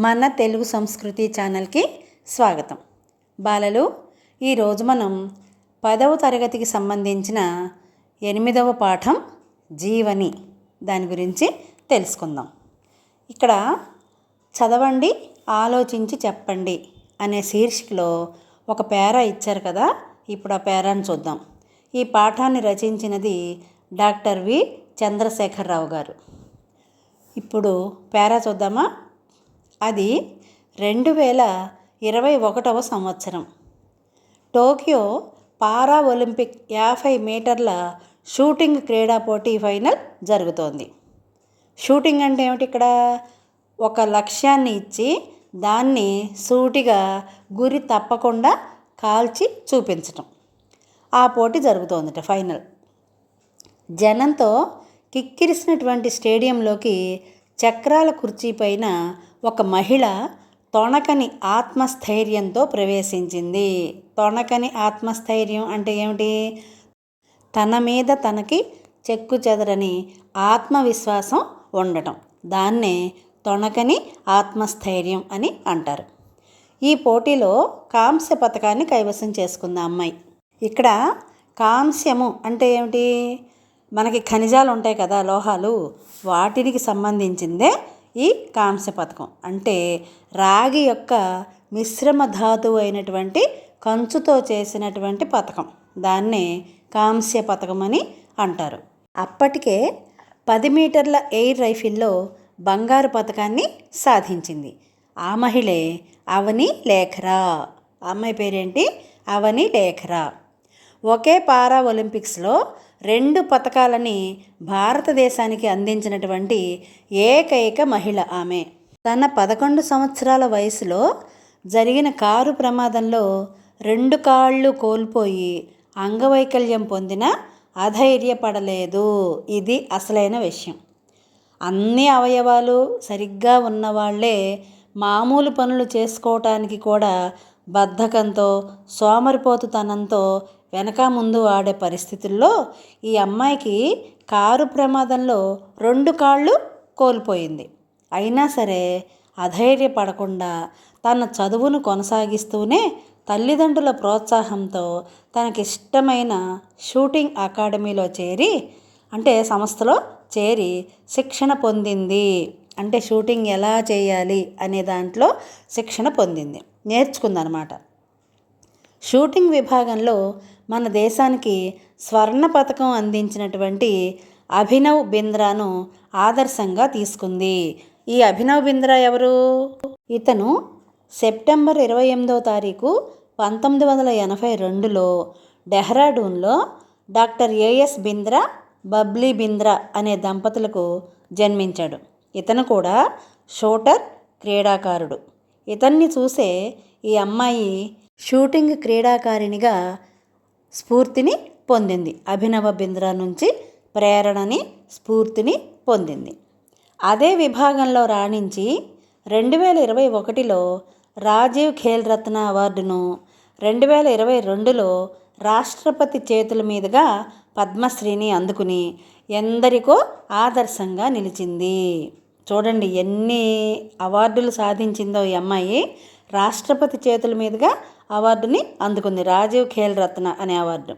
మన తెలుగు సంస్కృతి ఛానల్కి స్వాగతం. బాలలు, ఈరోజు మనం 10వ తరగతికి సంబంధించిన 8వ పాఠం జీవని దాని గురించి తెలుసుకుందాం. ఇక్కడ చదవండి, ఆలోచించి చెప్పండి అనే శీర్షికలో ఒక పేరా ఇచ్చారు కదా. ఇప్పుడు ఆ పేరాను చూద్దాం. ఈ పాఠాన్ని రచించినది డాక్టర్ వి చంద్రశేఖరరావు గారు. ఇప్పుడు పేరా చూద్దామా. అది 2021వ సంవత్సరం. టోక్యో పారా ఒలింపిక్ 50 మీటర్ల షూటింగ్ క్రీడా పోటీ ఫైనల్ జరుగుతోంది. షూటింగ్ అంటే ఏమిటి? ఇక్కడ ఒక లక్ష్యాన్ని ఇచ్చి దాన్ని సూటిగా గురి తప్పకుండా కాల్చి చూపించటం. ఆ పోటీ జరుగుతోందట, ఫైనల్. జనంతో కిక్కిరిసినటువంటి స్టేడియంలోకి చక్రాల కుర్చీ పైన ఒక మహిళ తొణకని ఆత్మస్థైర్యంతో ప్రవేశించింది. తొణకని ఆత్మస్థైర్యం అంటే ఏమిటి? తన మీద తనకి చెక్కు చెదరని ఆత్మవిశ్వాసం ఉండటం, దాన్నే తొణకని ఆత్మస్థైర్యం అని అంటారు. ఈ పోటీలో కాంస్య పథకాన్ని కైవసం చేసుకుంది ఆ అమ్మాయి. ఇక్కడ కాంస్యము అంటే ఏమిటి? మనకి ఖనిజాలు ఉంటాయి కదా, లోహాలు, వాటికి సంబంధించిందే ఈ కాంస్య పథకం. అంటే రాగి యొక్క మిశ్రమ ధాతువు అయినటువంటి కంచుతో చేసినటువంటి పథకం, దాన్నే కాంస్య పథకం అని అంటారు. అప్పటికే 10 మీటర్ల ఎయిర్ రైఫిల్లో బంగారు పథకాన్ని సాధించింది. ఆ మహిళే అవని లేఖరా. ఆ అమ్మాయి పేరేంటి? అవని లేఖరా. ఒకే పారా ఒలింపిక్స్లో 2 పథకాలని భారతదేశానికి అందించినటువంటి ఏకైక మహిళ ఆమె. తన 11 సంవత్సరాల వయసులో జరిగిన కారు ప్రమాదంలో 2 కాళ్ళు కోల్పోయి అంగవైకల్యం పొందిన అధైర్యపడలేదు. ఇది అసలైన విషయం. అన్ని అవయవాలు సరిగ్గా ఉన్నవాళ్లే మామూలు పనులు చేసుకోవటానికి కూడా బద్ధకంతో, సోమరిపోతుతనంతో వెనక ముందు ఆడే పరిస్థితుల్లో ఈ అమ్మాయికి కారు ప్రమాదంలో 2 కాళ్ళు కోల్పోయింది. అయినా సరే అధైర్యపడకుండా తన చదువును కొనసాగిస్తూనే తల్లిదండ్రుల ప్రోత్సాహంతో తనకిష్టమైన షూటింగ్ అకాడమీలో చేరి, అంటే సంస్థలో చేరి శిక్షణ పొందింది. అంటే షూటింగ్ ఎలా చేయాలి అనే దాంట్లో శిక్షణ పొందింది, నేర్చుకుందనమాట. షూటింగ్ విభాగంలో మన దేశానికి స్వర్ణ పథకం అందించినటువంటి అభినవ్ బింద్రాను ఆదర్శంగా తీసుకుంది. ఈ అభినవ్ బింద్రా ఎవరు? ఇతను సెప్టెంబర్ 28వ తారీఖు 1982లో డెహ్రాడూన్లో డాక్టర్ ఏఎస్ బింద్రా, బబ్లీ బింద్రా అనే దంపతులకు జన్మించాడు. ఇతను కూడా షూటర్, క్రీడాకారుడు. ఇతన్ని చూసే ఈ అమ్మాయి షూటింగ్ క్రీడాకారిణిగా స్ఫూర్తిని పొందింది. అభినవ బింద్రా నుంచి ప్రేరణని, స్ఫూర్తిని పొందింది. అదే విభాగంలో రాణించి 2021లో రాజీవ్ ఖేల్ రత్న అవార్డును, 2022లో రాష్ట్రపతి చేతుల మీదుగా పద్మశ్రీని అందుకుని ఎందరికో ఆదర్శంగా నిలిచింది. చూడండి ఎన్ని అవార్డులు సాధించిందో ఈ అమ్మాయి. రాష్ట్రపతి చేతుల మీదుగా అవార్డుని అందుకుంది, రాజీవ్ ఖేల్ రత్న అనే అవార్డు.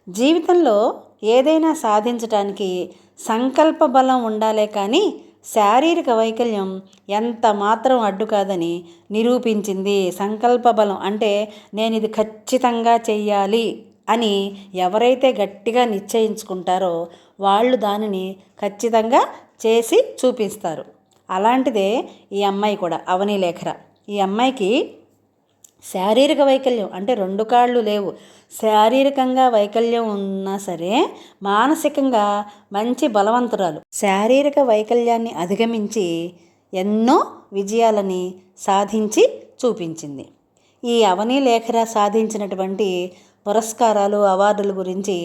జీవితంలో ఏదైనా సాధించడానికి సంకల్ప బలం ఉండాలే కానీ శారీరక వైకల్యం ఎంత మాత్రం అడ్డు కాదని నిరూపించింది. సంకల్ప బలం అంటే నేను ఇది ఖచ్చితంగా చెయ్యాలి అని ఎవరైతే గట్టిగా నిశ్చయించుకుంటారో వాళ్ళు దానిని ఖచ్చితంగా చేసి చూపిస్తారు. అలాంటిదే ఈ అమ్మాయి కూడా, అవని లేఖరా. ఈ అమ్మాయికి శారీరక వైకల్యం అంటే 2 కాళ్ళు లేవు. శారీరకంగా వైకల్యం ఉన్నా సరే మానసికంగా మంచి బలవంతురాలు. శారీరక వైకల్యాన్ని అధిగమించి ఎన్నో విజయాలని సాధించి చూపించింది. ఈ అవని లేఖరా సాధించినటువంటి పురస్కారాలు, అవార్డుల గురించి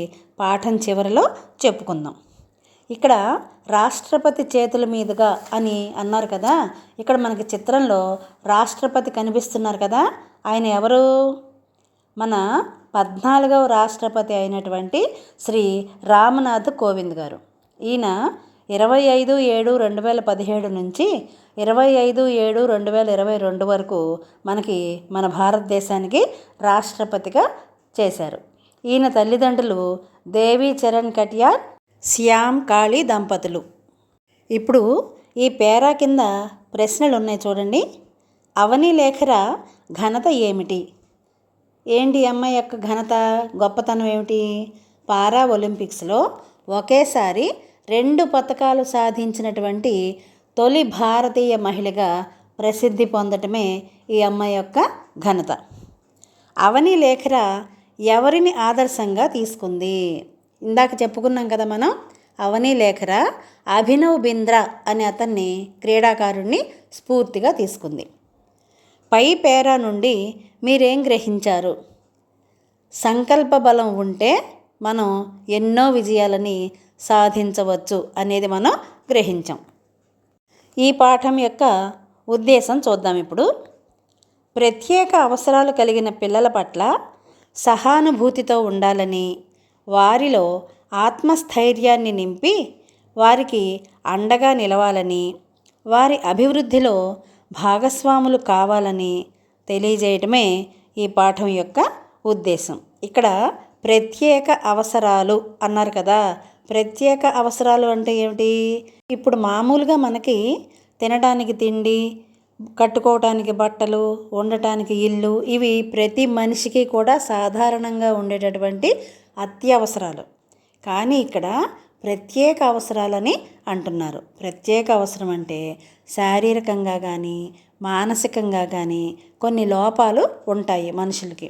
పాఠం చివరిలో చెప్పుకుందాం. ఇక్కడ రాష్ట్రపతి చేతుల మీదుగా అని అన్నారు కదా. ఇక్కడ మనకి చిత్రంలో రాష్ట్రపతి కనిపిస్తున్నారు కదా. ఆయన ఎవరు? మన 14వ రాష్ట్రపతి అయినటువంటి శ్రీ రామ్నాథ్ కోవింద్ గారు. ఈయన 25/7/2017 నుంచి 25/7/2022 వరకు మన భారతదేశానికి రాష్ట్రపతిగా చేశారు. ఈయన తల్లిదండ్రులు దేవి చరణ్ కటియార్, శ్యామ్ కాళీ దంపతులు. ఇప్పుడు ఈ పేరా కింద ప్రశ్నలు ఉన్నాయి చూడండి. అవని లేఖరా ఘనత ఏమిటి? ఏంటి అమ్మాయి యొక్క ఘనత, గొప్పతనం ఏమిటి? పారా ఒలింపిక్స్లో ఒకేసారి 2 పతకాలు సాధించినటువంటి తొలి భారతీయ మహిళగా ప్రసిద్ధి పొందటమే ఈ అమ్మాయి యొక్క ఘనత. అవని లేఖరా ఎవరిని ఆదర్శంగా తీసుకుంది? ఇందాక చెప్పుకున్నాం కదా మనం. అవని లేఖరా అభినవ్ బింద్రా అనే అతన్ని, క్రీడాకారుణ్ణి స్ఫూర్తిగా తీసుకుంది. పై పేరా నుండి మీరేం గ్రహించారు? సంకల్ప బలం ఉంటే మనం ఎన్నో విజయాలని సాధించవచ్చు అనేది మనం గ్రహించాం. ఈ పాఠం యొక్క ఉద్దేశం చూద్దాం ఇప్పుడు. ప్రత్యేక అవసరాలు కలిగిన పిల్లల పట్ల సహానుభూతితో ఉండాలని, వారిలో ఆత్మస్థైర్యాన్ని నింపి వారికి అండగా నిలవాలని, వారి అభివృద్ధిలో భాగస్వాములు కావాలని తెలియజేయటమే ఈ పాఠం యొక్క ఉద్దేశం. ఇక్కడ ప్రత్యేక అవసరాలు అన్నారు కదా. ప్రత్యేక అవసరాలు అంటే ఏమిటి? ఇప్పుడు మామూలుగా మనకి తినడానికి తిండి, కట్టుకోవటానికి బట్టలు, ఉండటానికి ఇల్లు, ఇవి ప్రతి మనిషికి కూడా సాధారణంగా ఉండేటటువంటి అత్యవసరాలు. కానీ ఇక్కడ ప్రత్యేక అవసరాలని అంటున్నారు. ప్రత్యేక అవసరం అంటే శారీరకంగా కానీ మానసికంగా కానీ కొన్ని లోపాలు ఉంటాయి మనుషులకి.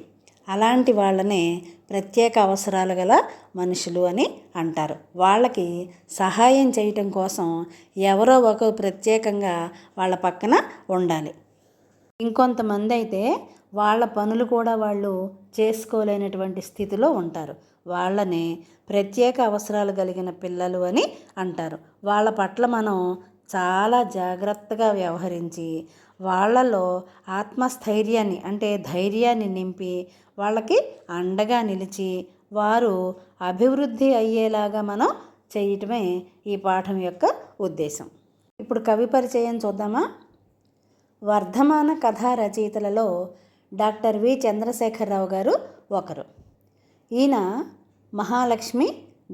అలాంటి వాళ్ళనే ప్రత్యేక అవసరాలు గల మనుషులు అని అంటారు. వాళ్ళకి సహాయం చేయటం కోసం ఎవరో ఒకరు ప్రత్యేకంగా వాళ్ళ పక్కన ఉండాలి. ఇంకొంతమంది అయితే వాళ్ళ పనులు కూడా వాళ్ళు చేసుకోలేనటువంటి స్థితిలో ఉంటారు. వాళ్ళని ప్రత్యేక అవసరాలు కలిగిన పిల్లలు అని అంటారు. వాళ్ళ పట్ల మనం చాలా జాగ్రత్తగా వ్యవహరించి వాళ్ళలో ఆత్మస్థైర్యాన్ని అంటే ధైర్యాన్ని నింపి వాళ్ళకి అండగా నిలిచి వారు అభివృద్ధి అయ్యేలాగా మనం చేయటమే ఈ పాఠం యొక్క ఉద్దేశం. ఇప్పుడు కవి పరిచయం చూద్దామా? వర్ధమాన కథా రచయితలలో డాక్టర్ వి చంద్రశేఖరరావు గారు ఒకరు. ఈయన మహాలక్ష్మి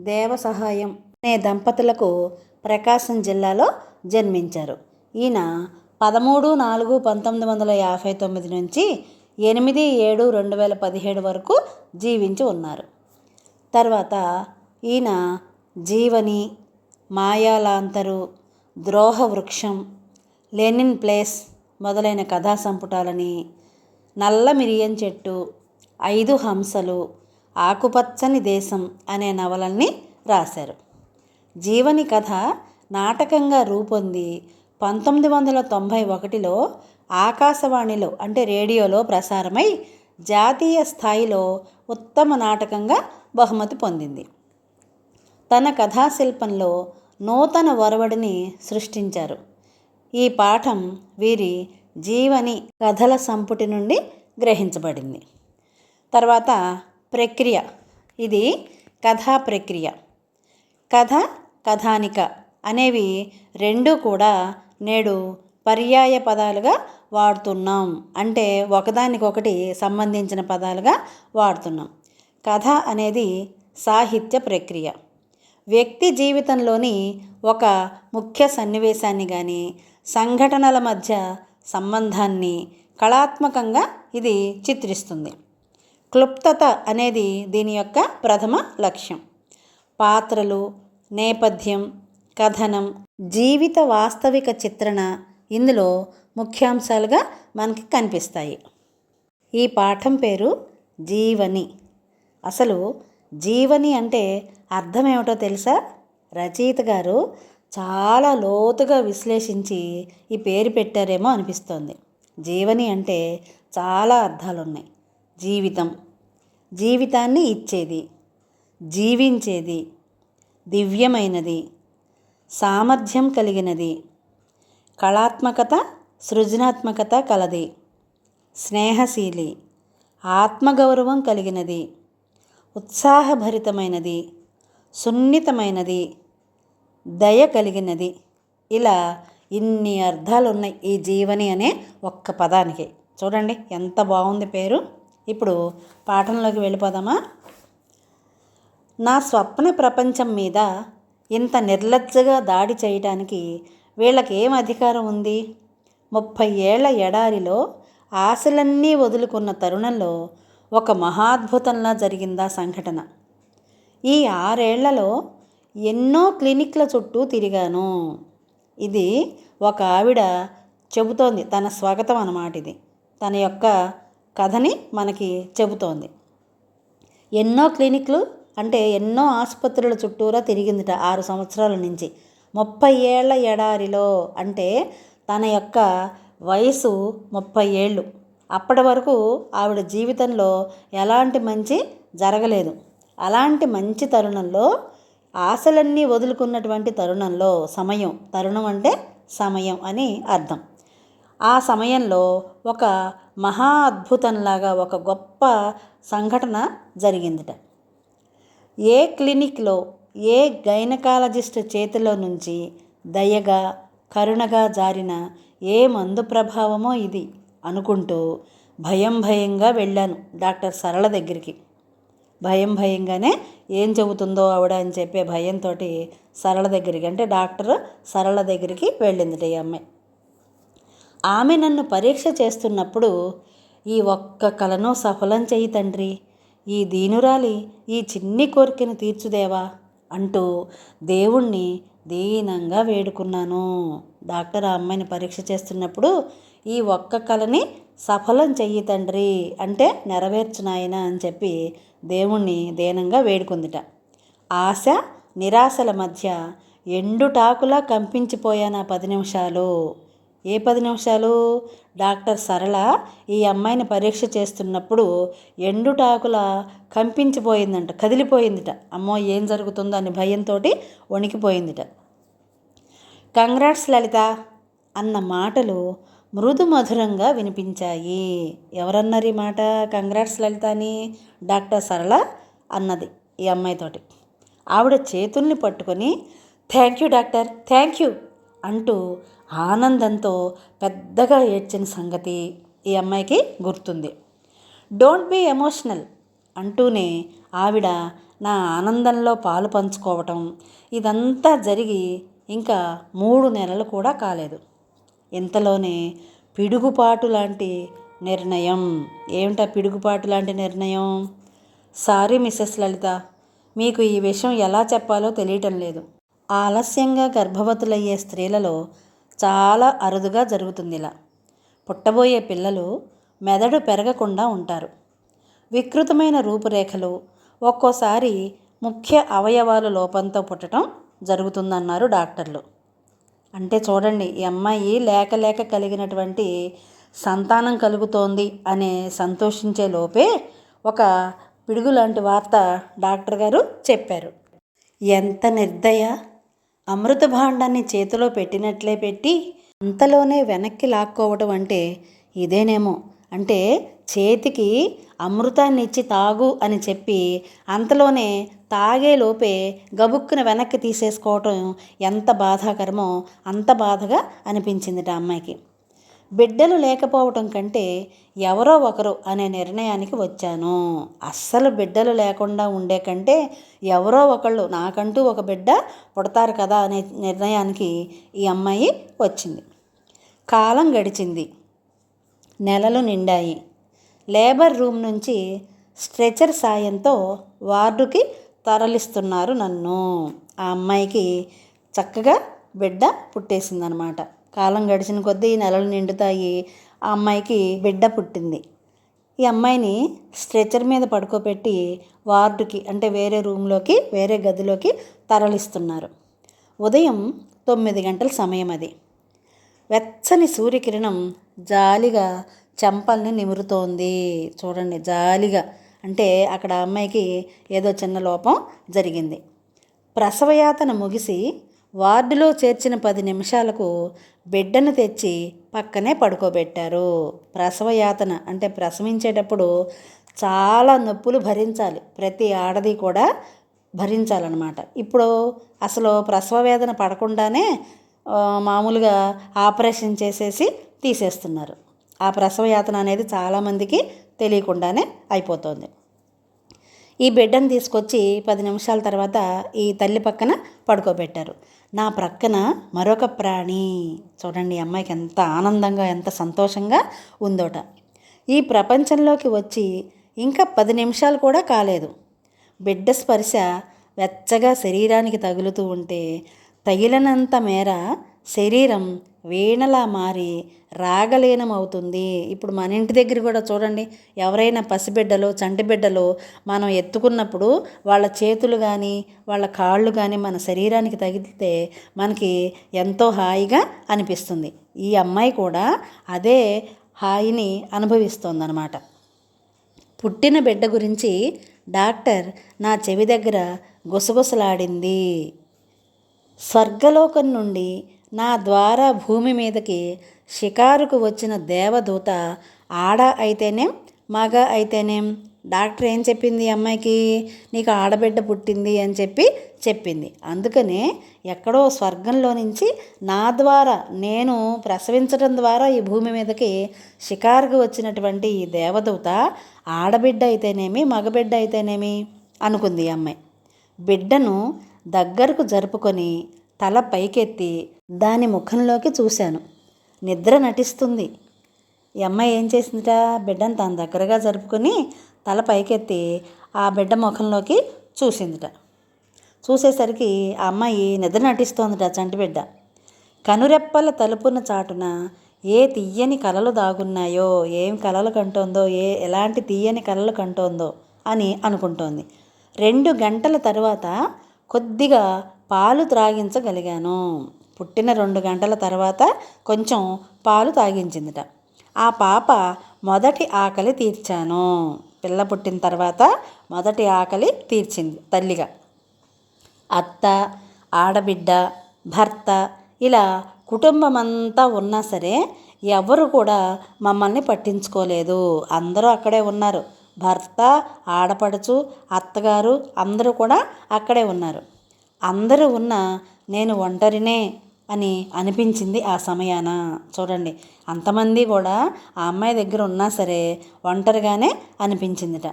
దేవసహాయం అనే దంపతులకు ప్రకాశం జిల్లాలో జన్మించారు. ఈయన 13/4/1959 నుంచి 8/7/2017 వరకు జీవించి ఉన్నారు. తర్వాత ఈయన జీవని, మాయాలాంతరు, ద్రోహవృక్షం, లెనిన్ ప్లేస్ మొదలైన కథా సంపుటాలని, నల్ల మిరియం చెట్టు, 5 హంసలు, ఆకుపచ్చని దేశం అనే నవలల్ని రాశారు. జీవని కథ నాటకంగా రూపొంది 1991లో ఆకాశవాణిలో అంటే రేడియోలో ప్రసారమై జాతీయ స్థాయిలో ఉత్తమ నాటకంగా బహుమతి పొందింది. తన కథాశిల్పంలో నూతన ఒరవడిని సృష్టించారు. ఈ పాఠం వీరి జీవని కథల సంపుటి నుండి గ్రహించబడింది. తర్వాత ప్రక్రియ. ఇది కథా ప్రక్రియ. కథ, కథానిక అనేవి రెండూ కూడా నేడు పర్యాయ పదాలుగా వాడుతున్నాం. అంటే ఒకదానికొకటి సంబంధించిన పదాలుగా వాడుతున్నాం. కథ అనేది సాహిత్య ప్రక్రియ. వ్యక్తి జీవితంలోని ఒక ముఖ్య సన్నివేశాన్ని కానీ సంఘటనల మధ్య సంబంధాన్ని కళాత్మకంగా ఇది చిత్రిస్తుంది. క్లుప్తత అనేది దీని యొక్క ప్రథమ లక్ష్యం. పాత్రలు, నేపథ్యం, కథనం, జీవిత వాస్తవిక చిత్రణ ఇందులో ముఖ్యాంశాలుగా మనకి కనిపిస్తాయి. ఈ పాఠం పేరు జీవని. అసలు జీవని అంటే అర్థం ఏమిటో తెలుసా? రచయిత గారు చాలా లోతుగా విశ్లేషించి ఈ పేరు పెట్టారేమో అనిపిస్తోంది. జీవని అంటే చాలా అర్థాలు ఉన్నాయి. జీవితం, జీవితాన్ని ఇచ్చేది, జీవించేది, దివ్యమైనది, సామర్థ్యం కలిగినది, కళాత్మకత, సృజనాత్మకత కలది, స్నేహశీలి, ఆత్మగౌరవం కలిగినది, ఉత్సాహభరితమైనది, సున్నితమైనది, దయ కలిగినది. ఇలా ఇన్ని అర్థాలు ఉన్నాయి ఈ జీవని అనే ఒక్క పదానికి. చూడండి ఎంత బాగుంది పేరు. ఇప్పుడు పాఠంలోకి వెళ్ళిపోదామా? నా స్వప్న ప్రపంచం మీద ఇంత నిర్లజ్జగా దాడి చేయటానికి వీళ్ళకి ఏం అధికారం ఉంది? 30 ఏళ్ల ఎడారిలో ఆశలన్నీ వదులుకున్న తరుణంలో ఒక మహాద్భుతంలా జరిగిందా సంఘటన. ఈ 6 ఏళ్లలో ఎన్నో క్లినిక్ల చుట్టూ తిరిగాను. ఇది ఒక ఆవిడ చెబుతోంది, తన స్వాగతం అన్నమాట. ఇది తన యొక్క కథని మనకి చెబుతోంది. ఎన్నో క్లినిక్లు అంటే ఎన్నో ఆసుపత్రుల చుట్టూరా తిరిగిందిట 6 సంవత్సరాల నుంచి. 30 ఏళ్ల ఎడారిలో అంటే తన యొక్క వయసు 30 ఏళ్ళు. అప్పటి వరకు ఆవిడ జీవితంలో ఎలాంటి మంచి జరగలేదు. అలాంటి మంచి తరుణంలో, ఆశలన్నీ వదులుకున్నటువంటి తరుణంలో, తరుణం అంటే సమయం అని అర్థం. ఆ సమయంలో ఒక మహా అద్భుతంలాగా ఒక గొప్ప సంఘటన జరిగిందిట. ఏ క్లినిక్లో ఏ గైనకాలజిస్ట్ చేతిలో నుంచి దయగా కరుణగా జారిన ఏ మందు ప్రభావమో ఇది అనుకుంటూ భయంగా వెళ్ళాను డాక్టర్ సరళ దగ్గరికి. భయంగానే ఏం చెబుతుందో ఆవిడ అని చెప్పే భయంతో సరళ దగ్గరికి, అంటే డాక్టర్ సరళ దగ్గరికి వెళ్ళిందిట ఈ అమ్మాయి. ఆమె నన్ను పరీక్ష చేస్తున్నప్పుడు, ఈ ఒక్క కలను సఫలం చెయ్యి తండ్రి, ఈ దీనురాలి ఈ చిన్ని కోరికను తీర్చుదేవా అంటూ దేవుణ్ణి దీనంగా వేడుకున్నాను. డాక్టర్ ఆ అమ్మాయిని పరీక్ష చేస్తున్నప్పుడు, ఈ ఒక్క కలని సఫలం చెయ్యి తండ్రి అంటే నెరవేర్చు నాయన అని చెప్పి దేవుణ్ణి దీనంగా వేడుకుందిట. ఆశ నిరాశల మధ్య ఎండుటాకులా కంపించిపోయాను ఆ 10 నిమిషాలు. ఏ 10 నిమిషాలు? డాక్టర్ సరళ ఈ అమ్మాయిని పరీక్ష చేస్తున్నప్పుడు ఎండుటాకులా కంపించిపోయిందంట, కదిలిపోయిందిట. అమ్మో ఏం జరుగుతుందో అని భయంతో వణికిపోయిందిట. కంగ్రాట్స్ లలిత అన్న మాటలు మృదు మధురంగా వినిపించాయి. ఎవరన్నారు ఈ మాట? కంగ్రాట్స్ లలిత అని డాక్టర్ సరళ అన్నది ఈ అమ్మాయితోటి. ఆవిడ చేతుల్ని పట్టుకొని thank you doctor, thank you అంటూ ఆనందంతో పెద్దగా ఏడ్చిన సంగతి ఈ అమ్మాయికి గుర్తుంది. డోంట్ బీ ఎమోషనల్ అంటూనే ఆవిడ నా ఆనందంలో పాలు పంచుకోవటం, ఇదంతా జరిగి ఇంకా 3 నెలలు కూడా కాలేదు. ఇంతలోనే పిడుగుపాటు లాంటి నిర్ణయం. ఏమిటా పిడుగుపాటు లాంటి నిర్ణయం? సారీ మిస్సెస్ లలిత, మీకు ఈ విషయం ఎలా చెప్పాలో తెలియటం లేదు. ఆలస్యంగా గర్భవతులయ్యే స్త్రీలలో చాలా అరుదుగా జరుగుతుంది ఇలా. పుట్టబోయే పిల్లలు మెదడు పెరగకుండా ఉంటారు. వికృతమైన రూపురేఖలు, ఒక్కోసారి ముఖ్య అవయవాల లోపంతో పుట్టడం జరుగుతుందన్నారు డాక్టర్లు. అంటే చూడండి, ఈ అమ్మాయి లేక కలిగినటువంటి సంతానం కలుగుతోంది అనే సంతోషించే లోపే ఒక పిడుగు లాంటి వార్త డాక్టర్ గారు చెప్పారు. ఎంత నిర్దయ! అమృత భాండాన్ని చేతిలో పెట్టినట్లే పెట్టి అంతలోనే వెనక్కి లాక్కోవటం అంటే ఇదేనేమో. అంటే చేతికి అమృతాన్ని ఇచ్చి తాగు అని చెప్పి అంతలోనే తాగేలోపే గబుక్కున వెనక్కి తీసేసుకోవటం ఎంత బాధాకరమో అంత బాధగా అనిపించిందిట అమ్మాయికి. బిడ్డలు లేకపోవటం కంటే ఎవరో ఒకరు అనే నిర్ణయానికి వచ్చాను. అస్సలు బిడ్డలు లేకుండా ఉండే కంటే ఎవరో ఒకళ్ళు నాకంటూ ఒక బిడ్డ పుడతారు కదా అనే నిర్ణయానికి ఈ అమ్మాయి వచ్చింది. కాలం గడిచింది, నెలలు నిండాయి. లేబర్ రూమ్ నుంచి స్ట్రెచర్ సాయంతో వార్డుకి తరలిస్తున్నారు నన్ను. ఆ అమ్మాయికి చక్కగా బిడ్డ పుట్టేసిందనమాట. కాలం గడిచిన కొద్దీ నెలలు నిండుతాయి. ఆ అమ్మాయికి బిడ్డ పుట్టింది. ఈ అమ్మాయిని స్ట్రెచర్ మీద పడుకోబెట్టి వార్డుకి అంటే వేరే రూమ్లోకి, వేరే గదిలోకి తరలిస్తున్నారు. ఉదయం 9 గంటల సమయం అది. వెచ్చని సూర్యకిరణం జాలిగా చెంపల్ని నిమురుతోంది. చూడండి, జాలిగా అంటే అక్కడ అమ్మాయికి ఏదో చిన్న లోపం జరిగింది. ప్రసవయాతన ముగిసి వార్డులో చేర్చిన 10 నిమిషాలకు బిడ్డను తెచ్చి పక్కనే పడుకోబెట్టారు. ప్రసవయాతన అంటే ప్రసవించేటప్పుడు చాలా నొప్పులు భరించాలి. ప్రతి ఆడది కూడా భరించాలన్నమాట. ఇప్పుడు అసలు ప్రసవ వేదన పడకుండానే మామూలుగా ఆపరేషన్ చేసేసి తీసేస్తున్నారు. ఆ ప్రసవ యాతన అనేది చాలామందికి తెలియకుండానే అయిపోతుంది. ఈ బిడ్డను తీసుకొచ్చి 10 నిమిషాల తర్వాత ఈ తల్లి పక్కన పడుకోబెట్టారు. నా ప్రక్కన మరొక ప్రాణి. చూడండి ఈ అమ్మాయికి ఎంత ఆనందంగా ఎంత సంతోషంగా ఉందోట. ఈ ప్రపంచంలోకి వచ్చి ఇంకా 10 నిమిషాలు కూడా కాలేదు. బిడ్డ స్పర్శ వెచ్చగా శరీరానికి తగులుతూ ఉంటే తగిలినంత మేర శరీరం వీణలా మారి రాగలీనమవుతుంది. ఇప్పుడు మన ఇంటి దగ్గర కూడా చూడండి, ఎవరైనా పసిబిడ్డలు చంటి బిడ్డలు మనం ఎత్తుకున్నప్పుడు వాళ్ళ చేతులు కానీ వాళ్ళ కాళ్ళు కానీ మన శరీరానికి తగిలితే మనకి ఎంతో హాయిగా అనిపిస్తుంది. ఈ అమ్మాయి కూడా అదే హాయిని అనుభవిస్తోందన్నమాట. పుట్టిన బిడ్డ గురించి డాక్టర్ నా చెవి దగ్గర గుసగుసలాడింది. స్వర్గలోకం నుండి నా ద్వారా భూమి మీదకి షికారుకు వచ్చిన దేవదూత ఆడ అయితేనేం మగ అయితేనేం. డాక్టర్ ఏం చెప్పింది అమ్మాయికి? నీకు ఆడబిడ్డ పుట్టింది అని చెప్పింది. అందుకనే ఎక్కడో స్వర్గంలో నుంచి నా ద్వారా నేను ప్రసవించడం ద్వారా ఈ భూమి మీదకి షికారుకు వచ్చినటువంటి ఈ దేవదూత ఆడబిడ్డ అయితేనేమి మగబిడ్డ అయితేనేమి అనుకుంది ఈ అమ్మాయి. బిడ్డను దగ్గరకు జరుపుకొని తల పైకెత్తి దాని ముఖంలోకి చూశాను. నిద్ర నటిస్తుంది. ఈ అమ్మాయి ఏం చేసిందిట? బిడ్డను తన దగ్గరగా జరుపుకొని తల పైకెత్తి ఆ బిడ్డ ముఖంలోకి చూసిందిట. చూసేసరికి ఆ అమ్మాయి నిద్ర నటిస్తోందిట, చంటి బిడ్డ. కనురెప్పల తలుపున చాటున ఏ తీయని కలలు దాగున్నాయో, ఏం కలలు కంటోందో, ఎలాంటి తీయని కలలు కంటోందో అని అనుకుంటోంది. 2 గంటల తరువాత కొద్దిగా పాలు త్రాగించగలిగాను. పుట్టిన 2 గంటల తర్వాత కొంచెం పాలు తాగించిందిట. ఆ పాప మొదటి ఆకలి తీర్చాను. పిల్ల పుట్టిన తర్వాత మొదటి ఆకలి తీర్చింది తల్లిగా. అత్త, ఆడబిడ్డ, భర్త ఇలా కుటుంబం అంతా ఉన్నా సరే ఎవరు కూడా మమ్మల్ని పట్టించుకోలేదు. అందరూ అక్కడే ఉన్నారు. భర్త, ఆడపడుచు, అత్తగారు అందరూ కూడా అక్కడే ఉన్నారు. అందరూ ఉన్నా నేను ఒంటరినే అని అనిపించింది ఆ సమయాన. చూడండి, అంతమంది కూడా ఆ అమ్మాయి దగ్గర ఉన్నా సరే ఒంటరిగానే అనిపించిందిట.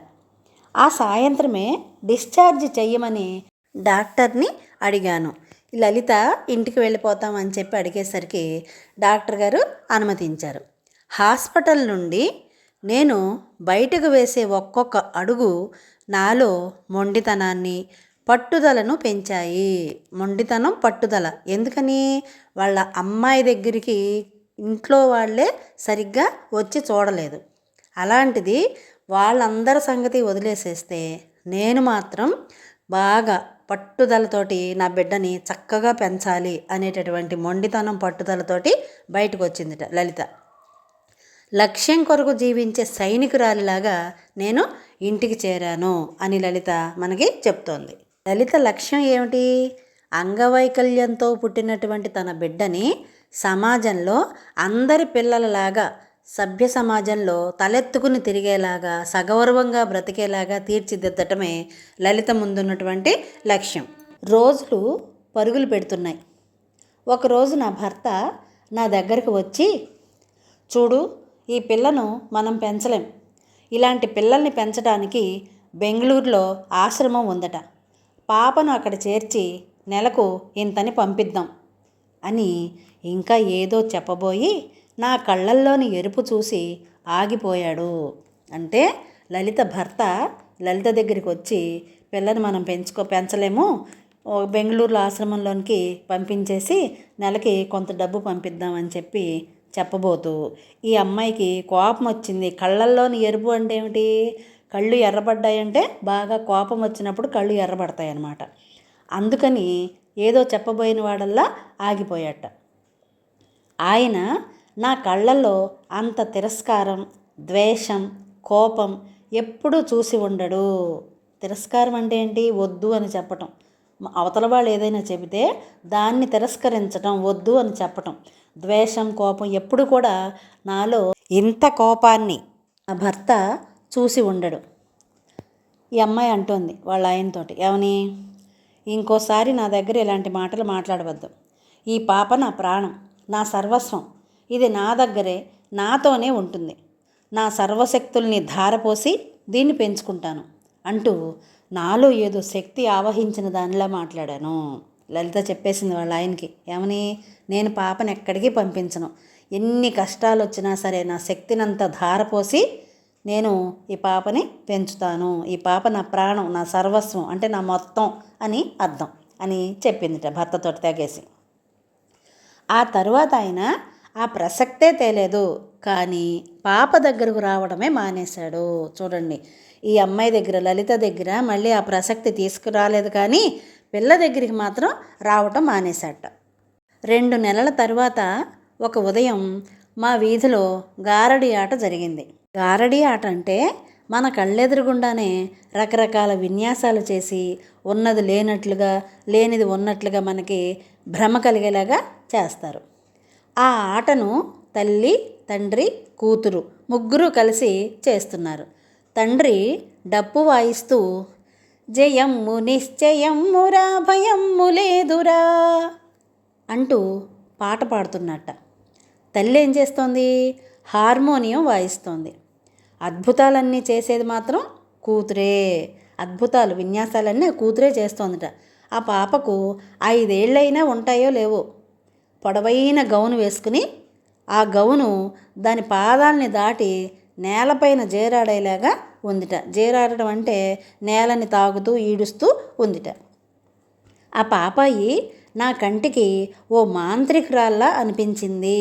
ఆ సాయంత్రమే డిశ్చార్జ్ చెయ్యమని డాక్టర్ని అడిగాను. లలిత ఇంటికి వెళ్ళిపోతామని చెప్పి అడిగేసరికి డాక్టర్ గారు అనుమతించారు. హాస్పిటల్ నుండి నేను బయటకు వేసే ఒక్కొక్క అడుగు నాలో మొండితనాన్ని పట్టుదలను పెంచాయి. మొండితనం, పట్టుదల. ఎందుకని? వాళ్ళ అమ్మాయి దగ్గరికి ఇంట్లో వాళ్ళే సరిగ్గా వచ్చి చూడలేదు. అలాంటిది వాళ్ళందరి సంగతి వదిలేసేస్తే నేను మాత్రం బాగా పట్టుదలతోటి నా బిడ్డని చక్కగా పెంచాలి అనేటటువంటి మొండితనం, పట్టుదలతోటి బయటకు వచ్చిందిట లలిత. లక్ష్యం కొరకు జీవించే సైనికురాలిలాగా నేను ఇంటికి చేరాను అని లలిత మనకి చెప్తోంది. లలిత లక్ష్యం ఏమిటి? అంగవైకల్యంతో పుట్టినటువంటి తన బిడ్డని సమాజంలో అందరి పిల్లలలాగా, సభ్య సమాజంలో తలెత్తుకుని తిరిగేలాగా, సగౌరవంగా బ్రతికేలాగా తీర్చిదిద్దటమే లలిత ముందున్నటువంటి లక్ష్యం. రోజులు పరుగులు పెడుతున్నాయి. ఒకరోజు నా భర్త నా దగ్గరకు వచ్చి, చూడు, ఈ పిల్లను మనం పెంచలేం. ఇలాంటి పిల్లల్ని పెంచడానికి బెంగళూరులో ఆశ్రమం ఉందట. పాపను అక్కడ చేర్చి నెలకు ఇంతని పంపిద్దాం అని ఇంకా ఏదో చెప్పబోయి నా కళ్ళల్లోని ఎరుపు చూసి ఆగిపోయాడు. అంటే లలిత భర్త లలిత దగ్గరికి వచ్చి, పిల్లని మనం పెంచలేము, బెంగళూరులో ఆశ్రమంలోనికి పంపించేసి నెలకి కొంత డబ్బు పంపిద్దామని చెప్పబోతూ ఈ అమ్మాయికి కోపం వచ్చింది. కళ్ళల్లోని ఎరుపు అంటే ఏమిటి? కళ్ళు ఎర్రబడ్డాయంటే బాగా కోపం వచ్చినప్పుడు కళ్ళు ఎర్రబడతాయి అన్నమాట. అందుకని ఏదో చెప్పబోయిన వాడల్లా ఆగిపోయాట. ఆయన నా కళ్ళల్లో అంత తిరస్కారం, ద్వేషం, కోపం ఎప్పుడూ చూసి ఉండడు. తిరస్కారం అంటే ఏంటి? వద్దు అని చెప్పటం. అవతల వాళ్ళు ఏదైనా చెబితే దాన్ని తిరస్కరించటం, వద్దు అని చెప్పటం. ద్వేషం, కోపం ఎప్పుడు కూడా నాలో ఇంత కోపాన్ని నా భర్త చూసి ఉండడు. ఈ అమ్మాయి అంటోంది వాళ్ళ ఆయనతోటి, ఏమని? ఇంకోసారి నా దగ్గర ఇలాంటి మాటలు మాట్లాడవద్దు. ఈ పాప నా ప్రాణం, నా సర్వస్వం. ఇది నా దగ్గరే, నాతోనే ఉంటుంది. నా సర్వశక్తుల్ని ధారపోసి దీన్ని పెంచుకుంటాను అంటూ నాలో ఏదో శక్తి ఆవహించిన దానిలా మాట్లాడాను. లలిత చెప్పేసింది వాళ్ళ ఆయనకి, ఏమని, నేను పాపను ఎక్కడికి పంపించను, ఎన్ని కష్టాలు వచ్చినా సరే నా శక్తినంతా ధారపోసి నేను ఈ పాపని పెంచుతాను. ఈ పాప నా ప్రాణం, నా సర్వస్వం, అంటే నా మొత్తం అని అర్థం అని చెప్పిందిట భర్తతో తెగేసి. ఆ తరువాత ఆయన ఆ ప్రసక్తే తేలేదు, కానీ పాప దగ్గరకు రావడమే మానేశాడు. చూడండి, ఈ అమ్మాయి దగ్గర, లలిత దగ్గర మళ్ళీ ఆ ప్రసక్తి తీసుకురాలేదు, కానీ పిల్ల దగ్గరికి మాత్రం రావటం మానేశాట. 2 నెలల తర్వాత ఒక ఉదయం మా వీధిలో గారడీ ఆట జరిగింది. గారడీ ఆట అంటే మన కళ్ళెదురుగుండానే రకరకాల విన్యాసాలు చేసి ఉన్నది లేనట్లుగా, లేనిది ఉన్నట్లుగా మనకి భ్రమ కలిగేలాగా చేస్తారు. ఆ ఆటను తల్లి, తండ్రి, కూతురు ముగ్గురు కలిసి చేస్తున్నారు. తండ్రి డప్పు వాయిస్తూ జయమ్ము నిశ్చయమ్మురా భయమ్ము లేదురా అంటూ పాట పాడుతున్నట్ట. తల్లి ఏం చేస్తోంది? హార్మోనియం వాయిస్తోంది. అద్భుతాలన్నీ చేసేది మాత్రం కూతురే. అద్భుతాలు, విన్యాసాలన్నీ ఆ కూతురే చేస్తోందిట. ఆ పాపకు 5 ఏళ్ళైనా ఉంటాయో లేవో, పొడవైన గౌను వేసుకుని ఆ గౌను దాని పాదాలని దాటి నేలపైన జేరాడేలాగా ఉందిట. జేరాడడం అంటే నేలని తాగుతూ ఈడుస్తూ ఉందిట. ఆ పాపాయి నా కంటికి ఓ మాంత్రికురాల్లా అనిపించింది.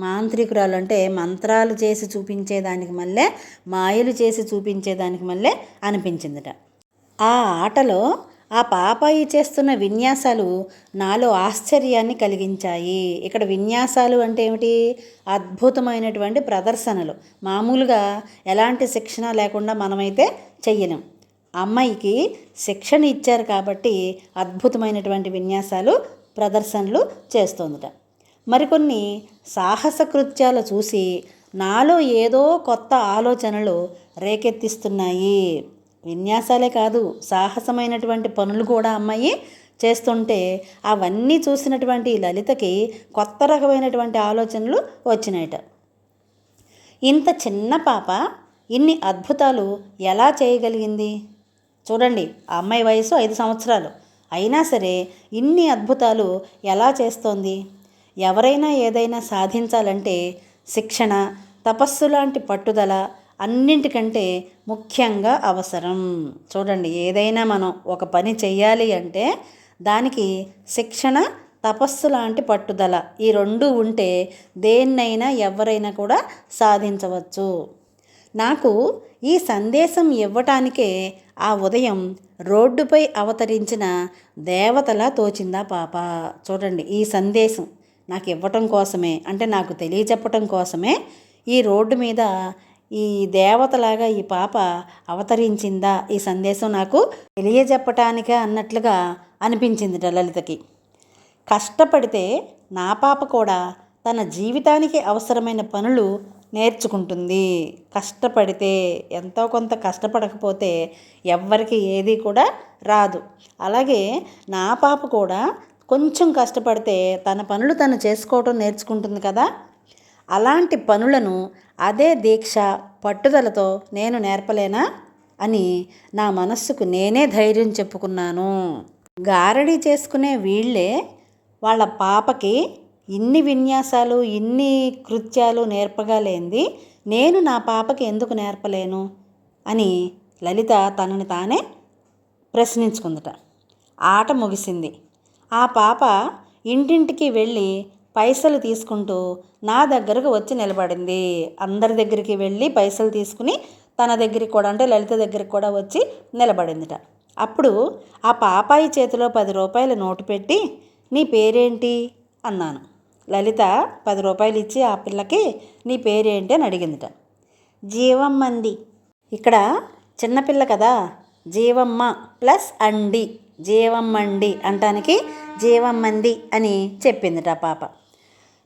మాంత్రికురాలు అంటే మంత్రాలు చేసి చూపించేదానికి మళ్ళీ, మాయలు చేసి చూపించేదానికి మళ్ళీ అనిపించిందిట. ఆ ఆటలో ఆ పాపాయి చేస్తున్న విన్యాసాలు నాలో ఆశ్చర్యాన్ని కలిగించాయి. ఇక్కడ విన్యాసాలు అంటే ఏమిటి? అద్భుతమైనటువంటి ప్రదర్శనలు. మామూలుగా ఎలాంటి శిక్షణ లేకుండా మనమైతే చెయ్యలేం. అమ్మాయికి శిక్షణ ఇచ్చారు కాబట్టి అద్భుతమైనటువంటి విన్యాసాలు, ప్రదర్శనలు చేస్తోందిట. మరికొన్ని సాహస కృత్యాలు చూసి నాలో ఏదో కొత్త ఆలోచనలు రేకెత్తిస్తున్నాయి. విన్యాసాలే కాదు, సాహసమైనటువంటి పనులు కూడా అమ్మాయి చేస్తుంటే అవన్నీ చూసినటువంటి లలితకి కొత్త రకమైనటువంటి ఆలోచనలు వచ్చినాయట. ఇంత చిన్న పాప ఇన్ని అద్భుతాలు ఎలా చేయగలిగింది? చూడండి, ఆ అమ్మాయి వయసు 5 సంవత్సరాలు అయినా సరే ఇన్ని అద్భుతాలు ఎలా చేస్తోంది? ఎవరైనా ఏదైనా సాధించాలంటే శిక్షణ, తపస్సు లాంటి పట్టుదల అన్నింటికంటే ముఖ్యంగా అవసరం. చూడండి, ఏదైనా మనం ఒక పని చెయ్యాలి అంటే దానికి శిక్షణ, తపస్సు లాంటి పట్టుదల, ఈ 2 ఉంటే దేన్నైనా ఎవరైనా కూడా సాధించవచ్చు. నాకు ఈ సందేశం ఇవ్వటానికే ఆ ఉదయం రోడ్డుపై అవతరించిన దేవతలా తోచిందా పాప. చూడండి, ఈ సందేశం నాకు ఇవ్వటం కోసమే, అంటే నాకు తెలియచెప్పటం కోసమే ఈ రోడ్డు మీద ఈ దేవతలాగా ఈ పాప అవతరించిందా, ఈ సందేశం నాకు తెలియజెప్పటానికే అన్నట్లుగా అనిపించిందిట లలితకి. కష్టపడితే నా పాప కూడా తన జీవితానికి అవసరమైన పనులు నేర్చుకుంటుంది. కష్టపడితే, ఎంతో కొంత కష్టపడకపోతే ఎవ్వరికి ఏది కూడా రాదు. అలాగే నా పాప కూడా కొంచెం కష్టపడితే తన పనులు తను చేసుకోవటం నేర్చుకుంటుంది కదా. అలాంటి పనులను అదే దీక్ష, పట్టుదలతో నేను నేర్పలేనా అని నా మనస్సుకు నేనే ధైర్యం చెప్పుకున్నాను. గారడీ చేసుకునే వీళ్ళే వాళ్ళ పాపకి ఇన్ని విన్యాసాలు, ఇన్ని కృత్యాలు నేర్పగలేంది నేను నా పాపకి ఎందుకు నేర్పలేను అని లలిత తనని తానే ప్రశ్నించుకుందట. ఆట ముగిసింది. ఆ పాప ఇంటింటికి వెళ్ళి పైసలు తీసుకుంటూ నా దగ్గరకు వచ్చి నిలబడింది. అందరి దగ్గరికి వెళ్ళి పైసలు తీసుకుని తన దగ్గరికి కూడా, అంటే లలిత దగ్గరికి కూడా వచ్చి నిలబడిందిట. అప్పుడు ఆ పాపాయి చేతిలో 10 రూపాయల నోటు పెట్టి, నీ పేరేంటి అన్నాను. లలిత 10 రూపాయలు ఇచ్చి ఆ పిల్లకి నీ పేరేంటి అని అడిగిందిట. జీవమ్మంది. ఇక్కడ చిన్నపిల్ల కదా, జీవమ్మ ప్లస్ అండి, జీవమ్మండి అంటానికి జీవమ్మంది అని చెప్పిందిట ఆ పాప.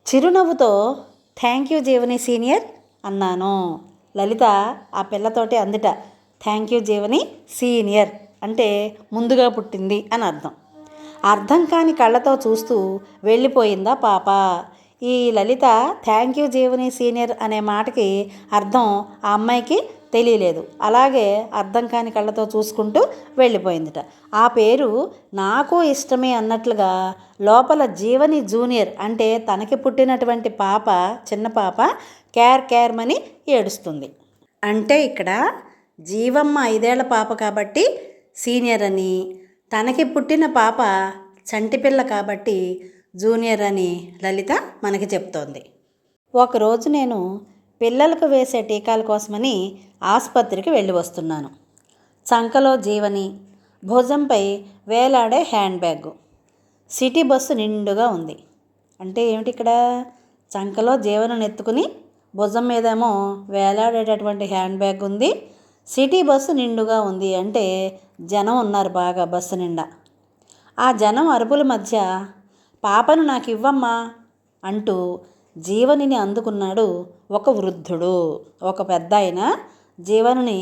చిరునవ్వుతో థ్యాంక్ యూ జీవని సీనియర్ అన్నాను. లలిత ఆ పిల్లతోటి అందిట, థ్యాంక్ యూ జీవని సీనియర్ అంటే ముందుగా పుట్టింది అని అర్థం. అర్థం కాని కళ్ళతో చూస్తూ వెళ్ళిపోయిందా పాప. ఈ లలిత థ్యాంక్ యూ జీవని సీనియర్ అనే మాటకి అర్థం ఆ అమ్మాయికి తెలియలేదు. అలాగే అర్థం కాని కళ్ళతో చూసుకుంటూ వెళ్ళిపోయిందిట. ఆ పేరు నాకు ఇష్టమే అన్నట్లుగా లోపల జీవని జూనియర్ అంటే తనకి పుట్టినటువంటి పాప, చిన్న పాప కేర్మని ఏడుస్తుంది. అంటే ఇక్కడ జీవమ్మ 5 ఏళ్ల పాప కాబట్టి సీనియర్ అని, తనకి పుట్టిన పాప చంటిపిల్ల కాబట్టి జూనియర్ అని లలిత మనకి చెప్తోంది. ఒకరోజు నేను పిల్లలకు వేసే టీకాల కోసమని ఆసుపత్రికి వెళ్ళి వస్తున్నాను. చంకలో జీవని, భుజంపై వేలాడే హ్యాండ్ బ్యాగ్. సిటీ బస్సు నిండుగా ఉంది. అంటే ఏమిటి ఇక్కడ? చంకలో జీవనను ఎత్తుకుని భుజం మీదేమో వేలాడేటటువంటి హ్యాండ్ బ్యాగ్ ఉంది. సిటీ బస్సు నిండుగా ఉంది అంటే జనం ఉన్నారు బాగా బస్సు నిండా. ఆ జనం అరుపుల మధ్య పాపను నాకు ఇవ్వమ్మా అంటూ జీవనిని అందుకున్నాడు ఒక వృద్ధుడు. ఒక పెద్ద ఆయన జీవనుని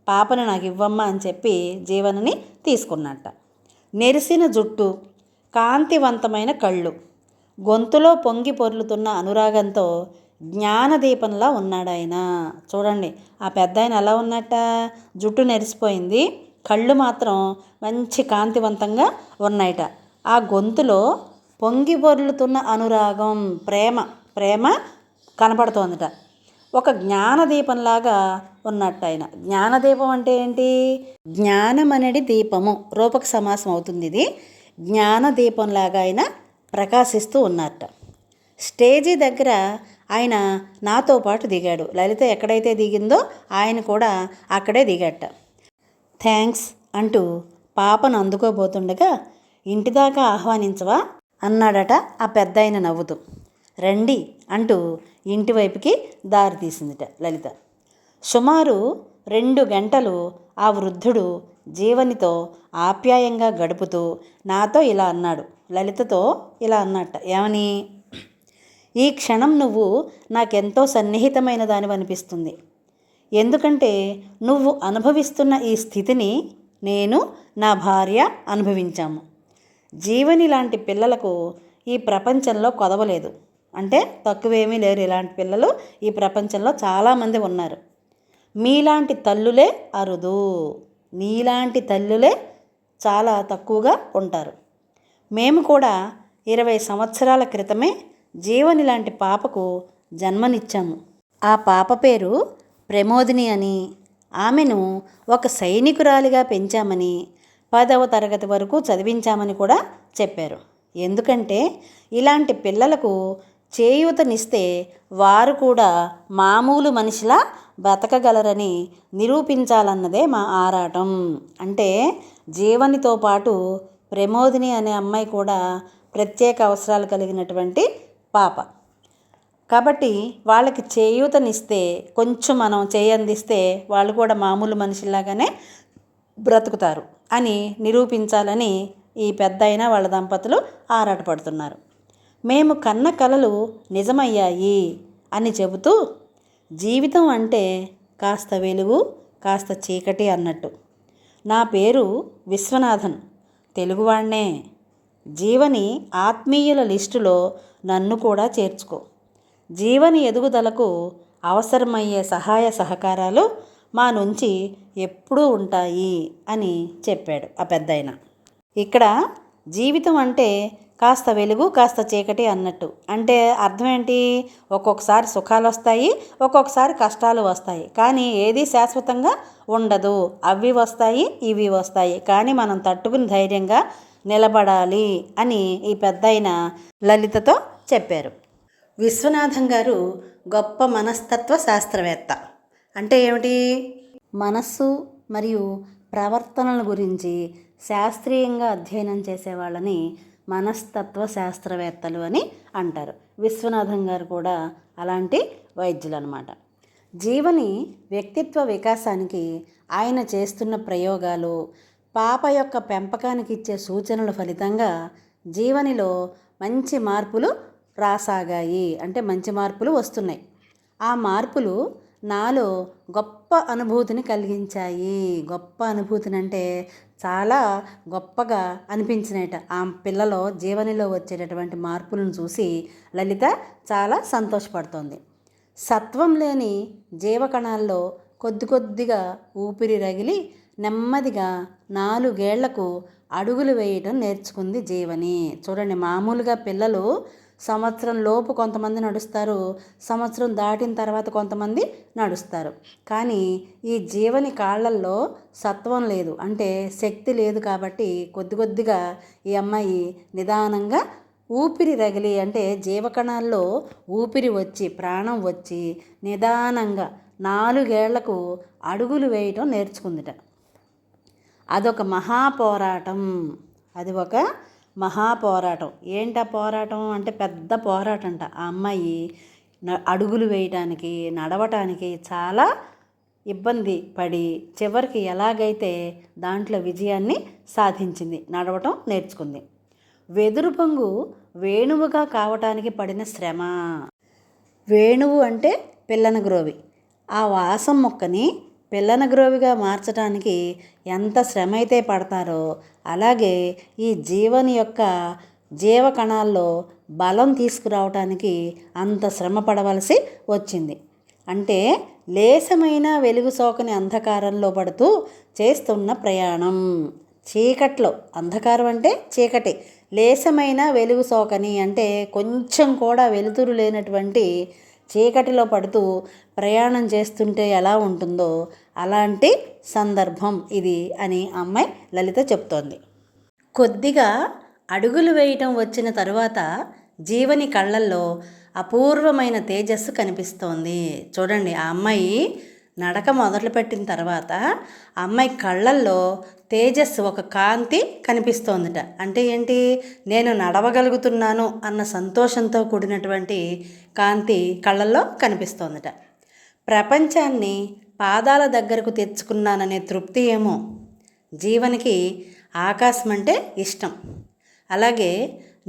పాపను నాకు ఇవ్వమ్మా అని చెప్పి జీవనని తీసుకున్నట్ట. నెరిసిన జుట్టు, కాంతివంతమైన కళ్ళు, గొంతులో పొంగి పొర్లుతున్న అనురాగంతో జ్ఞానదీపంలా ఉన్నాడు ఆయన. చూడండి ఆ పెద్ద ఆయన ఎలా ఉన్నట్ట, జుట్టు నెరిసిపోయింది, కళ్ళు మాత్రం మంచి కాంతివంతంగా ఉన్నాయట. ఆ గొంతులో పొంగి పొర్లుతున్న అనురాగం, ప్రేమ కనపడుతోందట. ఒక జ్ఞానదీపంలాగా ఉన్నట్టు ఆయన. జ్ఞానదీపం అంటే ఏంటి? జ్ఞానం అనేది దీపము, రూపక సమాసం అవుతుంది ఇది. జ్ఞానదీపంలాగా ఆయన ప్రకాశిస్తూ ఉన్నట్ట. స్టేజీ దగ్గర ఆయన నాతో పాటు దిగాడు. లలిత ఎక్కడైతే దిగిందో ఆయన కూడా అక్కడే దిగట. థ్యాంక్స్ అంటూ పాపను అందుకోబోతుండగా ఇంటిదాకా ఆహ్వానించవా అన్నాడట ఆ పెద్ద ఆయన నవ్వుతూ. రండి అంటూ ఇంటి వైపుకి దారి తీసిందిట లలిత. సుమారు 2 గంటలు ఆ వృద్ధుడు జీవనితో ఆప్యాయంగా గడుపుతూ నాతో ఇలా అన్నాడు, లలితతో ఇలా అన్నట్ట. ఏమని? ఈ క్షణం నువ్వు నాకెంతో సన్నిహితమైన దానివి అనిపిస్తుంది. ఎందుకంటే నువ్వు అనుభవిస్తున్న ఈ స్థితిని నేను, నా భార్య అనుభవించాము. జీవని లాంటి పిల్లలకు ఈ ప్రపంచంలో కొదవలేదు. అంటే తక్కువేమీ లేరు. ఇలాంటి పిల్లలు ఈ ప్రపంచంలో చాలామంది ఉన్నారు. మీలాంటి తల్లులే అరుదు, నీలాంటి తల్లులే చాలా తక్కువగా ఉంటారు. మేము కూడా 20 సంవత్సరాల క్రితమే జీవని లాంటి పాపకు జన్మనిచ్చాము. ఆ పాప పేరు ప్రమోదిని అని, ఆమెను ఒక సైనికురాలిగా పెంచామని, 10వ తరగతి వరకు చదివించామని కూడా చెప్పారు. ఎందుకంటే ఇలాంటి పిల్లలకు చేయూతనిస్తే వారు కూడా మామూలు మనిషిలా బతకగలరని నిరూపించాలన్నదే మా ఆరాటం. అంటే జీవనితో పాటు ప్రమోదిని అనే అమ్మాయి కూడా ప్రత్యేక అవసరాలు కలిగినటువంటి పాప కాబట్టి వాళ్ళకి చేయూతనిస్తే, కొంచెం మనం చేయందిస్తే వాళ్ళు కూడా మామూలు మనిషిలాగానే బ్రతుకుతారు అని నిరూపించాలని ఈ పెద్దయిన వాళ్ళ దంపతులు ఆరాటపడుతున్నారు. మేము కన్న కలలు నిజమయ్యాయి అని చెబుతూ జీవితం అంటే కాస్త వెలుగు కాస్త చీకటి అన్నట్టు. నా పేరు విశ్వనాథన్, తెలుగువాణ్ణే. జీవని ఆత్మీయుల లిస్టులో నన్ను కూడా చేర్చుకో. జీవని ఎదుగుదలకు అవసరమయ్యే సహాయ సహకారాలు మా నుంచి ఎప్పుడూ ఉంటాయి అని చెప్పాడు ఆ పెద్దాయన. ఇక్కడ జీవితం అంటే కాస్త వెలుగు కాస్త చీకటి అన్నట్టు. అంటే అర్థం ఏంటి? ఒక్కొక్కసారి సుఖాలు వస్తాయి, ఒక్కొక్కసారి కష్టాలు వస్తాయి. కానీ ఏది శాశ్వతంగా ఉండదు. అవి వస్తాయి, ఇవి వస్తాయి. కానీ మనం తట్టుకుని ధైర్యంగా నిలబడాలి అని ఈ పెద్దయిన లలితతో చెప్పారు. విశ్వనాథం గారు గొప్ప మనస్తత్వ శాస్త్రవేత్త. అంటే ఏమిటి? మనస్సు మరియు ప్రవర్తనల గురించి శాస్త్రీయంగా అధ్యయనం చేసేవాళ్ళని మనస్తత్వ శాస్త్రవేత్తలు అని అంటారు. విశ్వనాథం గారు కూడా అలాంటి వైద్యులు అన్నమాట. జీవని వ్యక్తిత్వ వికాసానికి ఆయన చేస్తున్న ప్రయోగాలు, పాప యొక్క పెంపకానికి ఇచ్చే సూచనల ఫలితంగా జీవనిలో మంచి మార్పులు రాసాగాయి. అంటే మంచి మార్పులు వస్తున్నాయి. ఆ మార్పులు నాలో గొప్ప అనుభూతిని కలిగించాయి. గొప్ప అనుభూతిని అంటే చాలా గొప్పగా అనిపించినట. ఆ పిల్లలో జీవనిలో వచ్చేటటువంటి మార్పులను చూసి లలిత చాలా సంతోషపడుతోంది. సత్వం లేని జీవకణాల్లో కొద్ది కొద్దిగా ఊపిరి రగిలి నెమ్మదిగా 4 ఏళ్లకు అడుగులు వేయటం నేర్చుకుంది జీవని. చూడండి, మామూలుగా పిల్లలు సంవత్సరం లోపు కొంతమంది నడుస్తారు, సంవత్సరం దాటిన తర్వాత కొంతమంది నడుస్తారు. కానీ ఈ జీవని కాళ్ళల్లో సత్వం లేదు, అంటే శక్తి లేదు. కాబట్టి కొద్ది కొద్దిగా ఈ అమ్మాయి నిదానంగా ఊపిరి రగిలి, అంటే జీవకణాల్లో ఊపిరి వచ్చి ప్రాణం వచ్చి నిదానంగా 4 ఏళ్లకు అడుగులు వేయటం నేర్చుకుందిట. అదొక మహాపోరాటం. అది ఒక మహాపోరాటం. ఏంటా పోరాటం అంటే పెద్ద పోరాటంట. ఆ అమ్మాయి అడుగులు వేయటానికి, నడవటానికి చాలా ఇబ్బంది పడి చివరికి ఎలాగైతే దాంట్లో విజయాన్ని సాధించింది, నడవటం నేర్చుకుంది. వెదురు పొంగు వేణువుగా కావటానికి పడిన శ్రమ. వేణువు అంటే పిల్లనగ్రోవి. ఆ వాసం మొక్కని పిల్లనగ్రోవిగా మార్చడానికి ఎంత శ్రమ అయితే పడతారో, అలాగే ఈ జీవని యొక్క జీవకణాల్లో బలం తీసుకురావటానికి అంత శ్రమ పడవలసి వచ్చింది. అంటే లేశమైన వెలుగు సోకని అంధకారంలో పడుతూ చేస్తున్న ప్రయాణం. చీకట్లో, అంధకారం అంటే చీకటి, లేశమైన వెలుగు సోకని అంటే కొంచెం కూడా వెలుతురు లేనటువంటి చీకటిలో పడుతూ ప్రయాణం చేస్తుంటే ఎలా ఉంటుందో అలాంటి సందర్భం ఇది అని అమ్మాయి లలిత చెప్తోంది. కొద్దిగా అడుగులు వేయటం వచ్చిన తరువాత జీవని కళ్ళల్లో అపూర్వమైన తేజస్సు కనిపిస్తోంది. చూడండి, ఆ అమ్మాయి నడక మొదలుపెట్టిన తర్వాత ఆ అమ్మాయి కళ్ళల్లో తేజస్సు, ఒక కాంతి కనిపిస్తోందిట. అంటే ఏంటి? నేను నడవగలుగుతున్నాను అన్న సంతోషంతో కూడినటువంటి కాంతి కళ్ళల్లో కనిపిస్తోందిట. ప్రపంచాన్ని పాదాల దగ్గరకు తెచ్చుకున్నాననే తృప్తి ఏమో. జీవనికి ఆకాశం అంటే ఇష్టం, అలాగే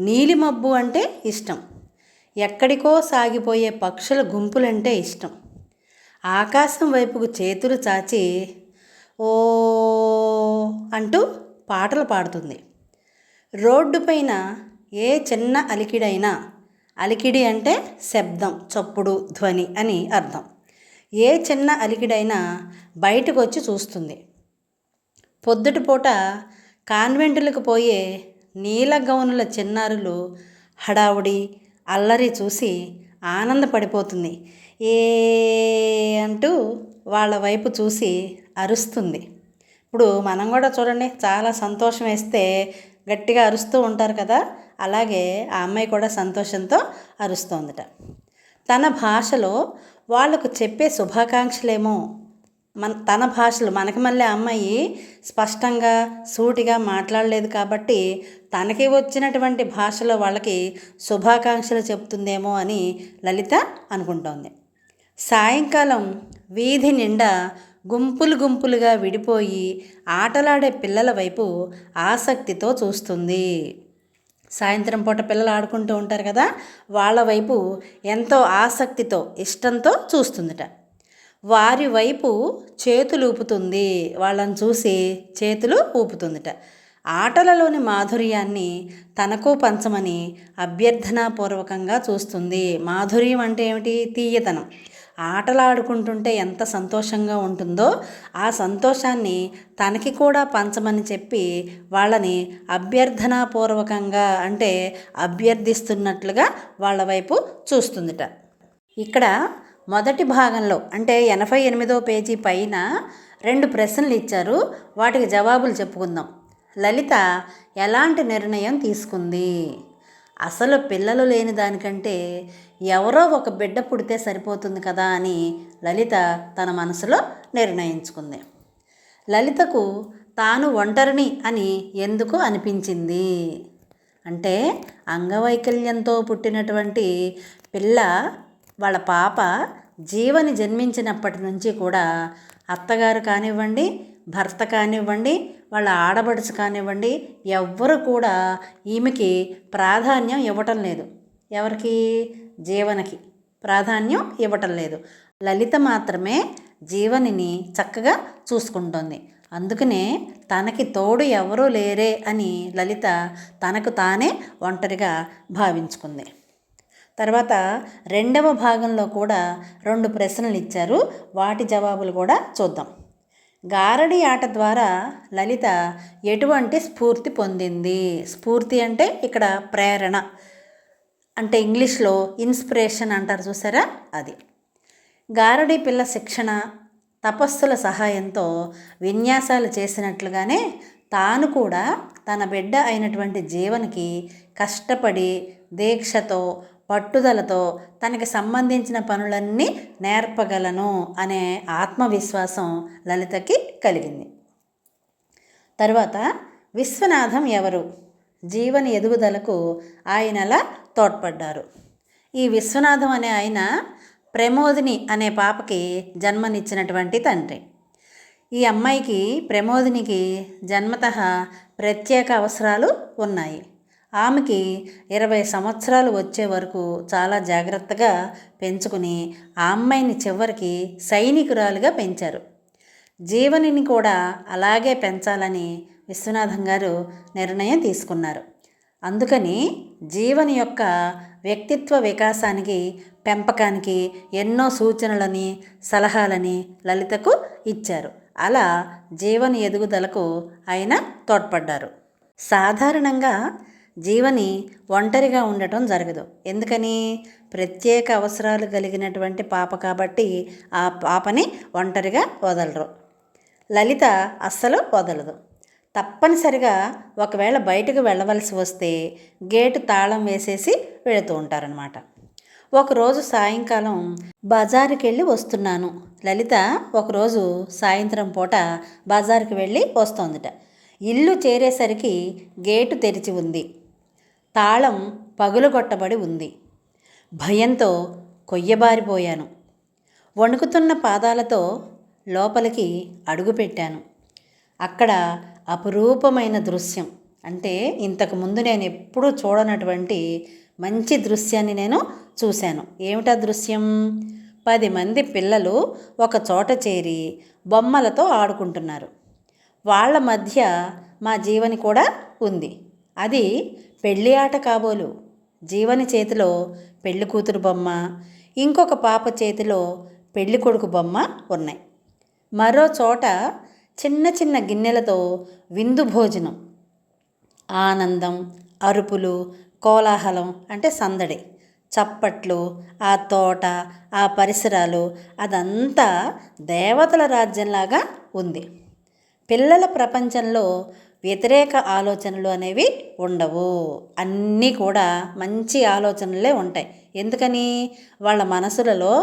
నీలిమబ్బు అంటే ఇష్టం, ఎక్కడికో సాగిపోయే పక్షుల గుంపులంటే ఇష్టం. ఆకాశం వైపుకు చేతులు చాచి ఓ అంటూ పాటలు పాడుతుంది. రోడ్డుపైన ఏ చిన్న అలికిడైనా, అలికిడి అంటే శబ్దం, చప్పుడు, ధ్వని అని అర్థం. ఏ చిన్న అలికిడైనా బయటకు వచ్చి చూస్తుంది. పొద్దుటిపూట కాన్వెంటులకు పోయే నీల గౌనుల చిన్నారులు హడావుడి అల్లరి చూసి ఆనందపడిపోతుంది. ఏ అంటూ వాళ్ళ వైపు చూసి అరుస్తుంది. ఇప్పుడు మనం కూడా చూడండి, చాలా సంతోషం వేస్తే గట్టిగా అరుస్తూ ఉంటారు కదా, అలాగే ఆ అమ్మాయి కూడా సంతోషంతో అరుస్తోందట. తన భాషలో వాళ్ళకు చెప్పే శుభాకాంక్షలేమో తన భాషలో, మనకి మళ్ళీ అమ్మాయి స్పష్టంగా సూటిగా మాట్లాడలేదు కాబట్టి తనకి వచ్చినటువంటి భాషలో వాళ్ళకి శుభాకాంక్షలు చెప్తుందేమో అని లలిత అనుకుంటోంది. సాయంకాలం వీధి నిండా గుంపులు గుంపులుగా విడిపోయి ఆటలాడే పిల్లల వైపు ఆసక్తితో చూస్తుంది. సాయంత్రం పూట పిల్లలు ఆడుకుంటూ ఉంటారు కదా, వాళ్ళ వైపు ఎంతో ఆసక్తితో, ఇష్టంతో చూస్తుందిట. వారి వైపు చేతులు ఊపుతుంది, వాళ్ళని చూసి చేతులు ఊపుతుందిట. ఆటలలోని మాధుర్యాన్ని తనకు పంచమని అభ్యర్థనాపూర్వకంగా చూస్తుంది. మాధుర్యం అంటే ఏమిటి? తీయతనం. ఆటలాడుకుంటుంటే ఎంత సంతోషంగా ఉంటుందో ఆ సంతోషాన్ని తనకి కూడా పంచమని చెప్పి వాళ్ళని అభ్యర్థనాపూర్వకంగా, అంటే అభ్యర్థిస్తున్నట్లుగా వాళ్ళ వైపు చూస్తుందిట. ఇక్కడ మొదటి భాగంలో, అంటే 88వ పేజీ పైన 2 ప్రశ్నలు ఇచ్చారు, వాటికి జవాబులు చెప్పుకుందాం. లలిత ఎలాంటి నిర్ణయం తీసుకుంది? అసలు పిల్లలు లేని దానికంటే ఎవరో ఒక బిడ్డ పుడితే సరిపోతుంది కదా అని లలిత తన మనసులో నిర్ణయించుకుంది. లలితకు తాను ఒంటరిని అని ఎందుకు అనిపించింది అంటే, అంగవైకల్యంతో పుట్టినటువంటి పిల్ల, వాళ్ళ పాప జీవని జన్మించినప్పటి నుంచి కూడా అత్తగారు కానివ్వండి, భర్త కానివ్వండి, వాళ్ళ ఆడబడుచు కానివ్వండి, ఎవ్వరు కూడా ఈమెకి ప్రాధాన్యం ఇవ్వటం లేదు. ఎవరికి? జీవనకి ప్రాధాన్యం ఇవ్వటం లేదు. లలిత మాత్రమే జీవనిని చక్కగా చూసుకుంటోంది. అందుకనే తనకి తోడు ఎవరూ లేరే అని లలిత తనకు తానే ఒంటరిగా భావించుకుంది. తర్వాత రెండవ భాగంలో కూడా 2 ప్రశ్నలు ఇచ్చారు. వాటి జవాబులు కూడా చూద్దాం. గారడి ఆట ద్వారా లలిత ఎటువంటి స్ఫూర్తి పొందింది? స్ఫూర్తి అంటే ఇక్కడ ప్రేరణ, అంటే ఇంగ్లీష్లో ఇన్స్పిరేషన్ అంటారు చూసారా, అది. గారడి పిల్ల శిక్షణ, తపస్సుల సహాయంతో విన్యాసాలు చేసినట్లుగానే తాను కూడా తన బిడ్డ అయినటువంటి జీవనికి కష్టపడి దీక్షతో పట్టుదలతో తనకి సంబంధించిన పనులన్నీ నేర్పగలను అనే ఆత్మవిశ్వాసం లలితకి కలిగింది. తర్వాత విశ్వనాథం ఎవరు? జీవని ఎదుగుదలకు ఆయన ఎలా తోడ్పడ్డారు? ఈ విశ్వనాథం అనే ఆయన ప్రమోదిని అనే పాపకి జన్మనిచ్చినటువంటి తండ్రి. ఈ అమ్మాయికి ప్రమోదినికి జన్మతః ప్రత్యేక అవసరాలు ఉన్నాయి. ఆమెకి 20 సంవత్సరాలు వచ్చే వరకు చాలా జాగ్రత్తగా పెంచుకుని ఆ అమ్మాయిని చివరికి సైనికురాలుగా పెంచారు. జీవనిని కూడా అలాగే పెంచాలని విశ్వనాథం గారు నిర్ణయం తీసుకున్నారు. అందుకని జీవని యొక్క వ్యక్తిత్వ వికాసానికి, పెంపకానికి ఎన్నో సూచనలని, సలహాలని లలితకు ఇచ్చారు. అలా జీవని ఎదుగుదలకు ఆయన తోడ్పడ్డారు. సాధారణంగా జీవని ఒంటరిగా ఉండటం జరగదు. ఎందుకని? ప్రత్యేక అవసరాలు కలిగినటువంటి పాప కాబట్టి ఆ పాపని ఒంటరిగా వదలరు. లలిత అస్సలు వదలదు. తప్పనిసరిగా ఒకవేళ బయటకు వెళ్ళవలసి వస్తే గేటు తాళం వేసేసి వెళుతూ ఉంటారనమాట. ఒకరోజు సాయంకాలం బజారుకి వెళ్ళి వస్తున్నాను. లలిత ఒకరోజు సాయంత్రం పూట బజారుకి వెళ్ళి వస్తోందిట. ఇల్లు చేరేసరికి గేటు తెరిచి ఉంది. తాళం పగులగొట్టబడి ఉంది. భయంతో కొయ్యబారిపోయాను. వణుకుతున్న పాదాలతో లోపలికి అడుగుపెట్టాను. అక్కడ అపురూపమైన దృశ్యం, అంటే ఇంతకుముందు నేను ఎప్పుడూ చూడనటువంటి మంచి దృశ్యాన్ని నేను చూశాను. ఏమిటా దృశ్యం? 10 మంది పిల్లలు ఒక చోట చేరి బొమ్మలతో ఆడుకుంటున్నారు. వాళ్ళ మధ్య మా జీవని కూడా ఉంది. అది పెళ్ళి ఆట కాబోలు. జీవని చేతిలో పెళ్లి కూతురు బొమ్మ, ఇంకొక పాప చేతిలో పెళ్లి కొడుకు బొమ్మ ఉన్నాయి. మరో చోట చిన్న చిన్న గిన్నెలతో విందు భోజనం. ఆనందం, అరుపులు, కోలాహలం, అంటే సందడి, చప్పట్లు, ఆ తోట, ఆ పరిసరాలు, అదంతా దేవతల రాజ్యంలాగా ఉంది. పిల్లల ప్రపంచంలో వ్యతిరేక ఆలోచనలు అనేవి ఉండవు. అన్నీ కూడా మంచి ఆలోచనలే ఉంటాయి. ఎందుకని? వాళ్ళ మనసులలో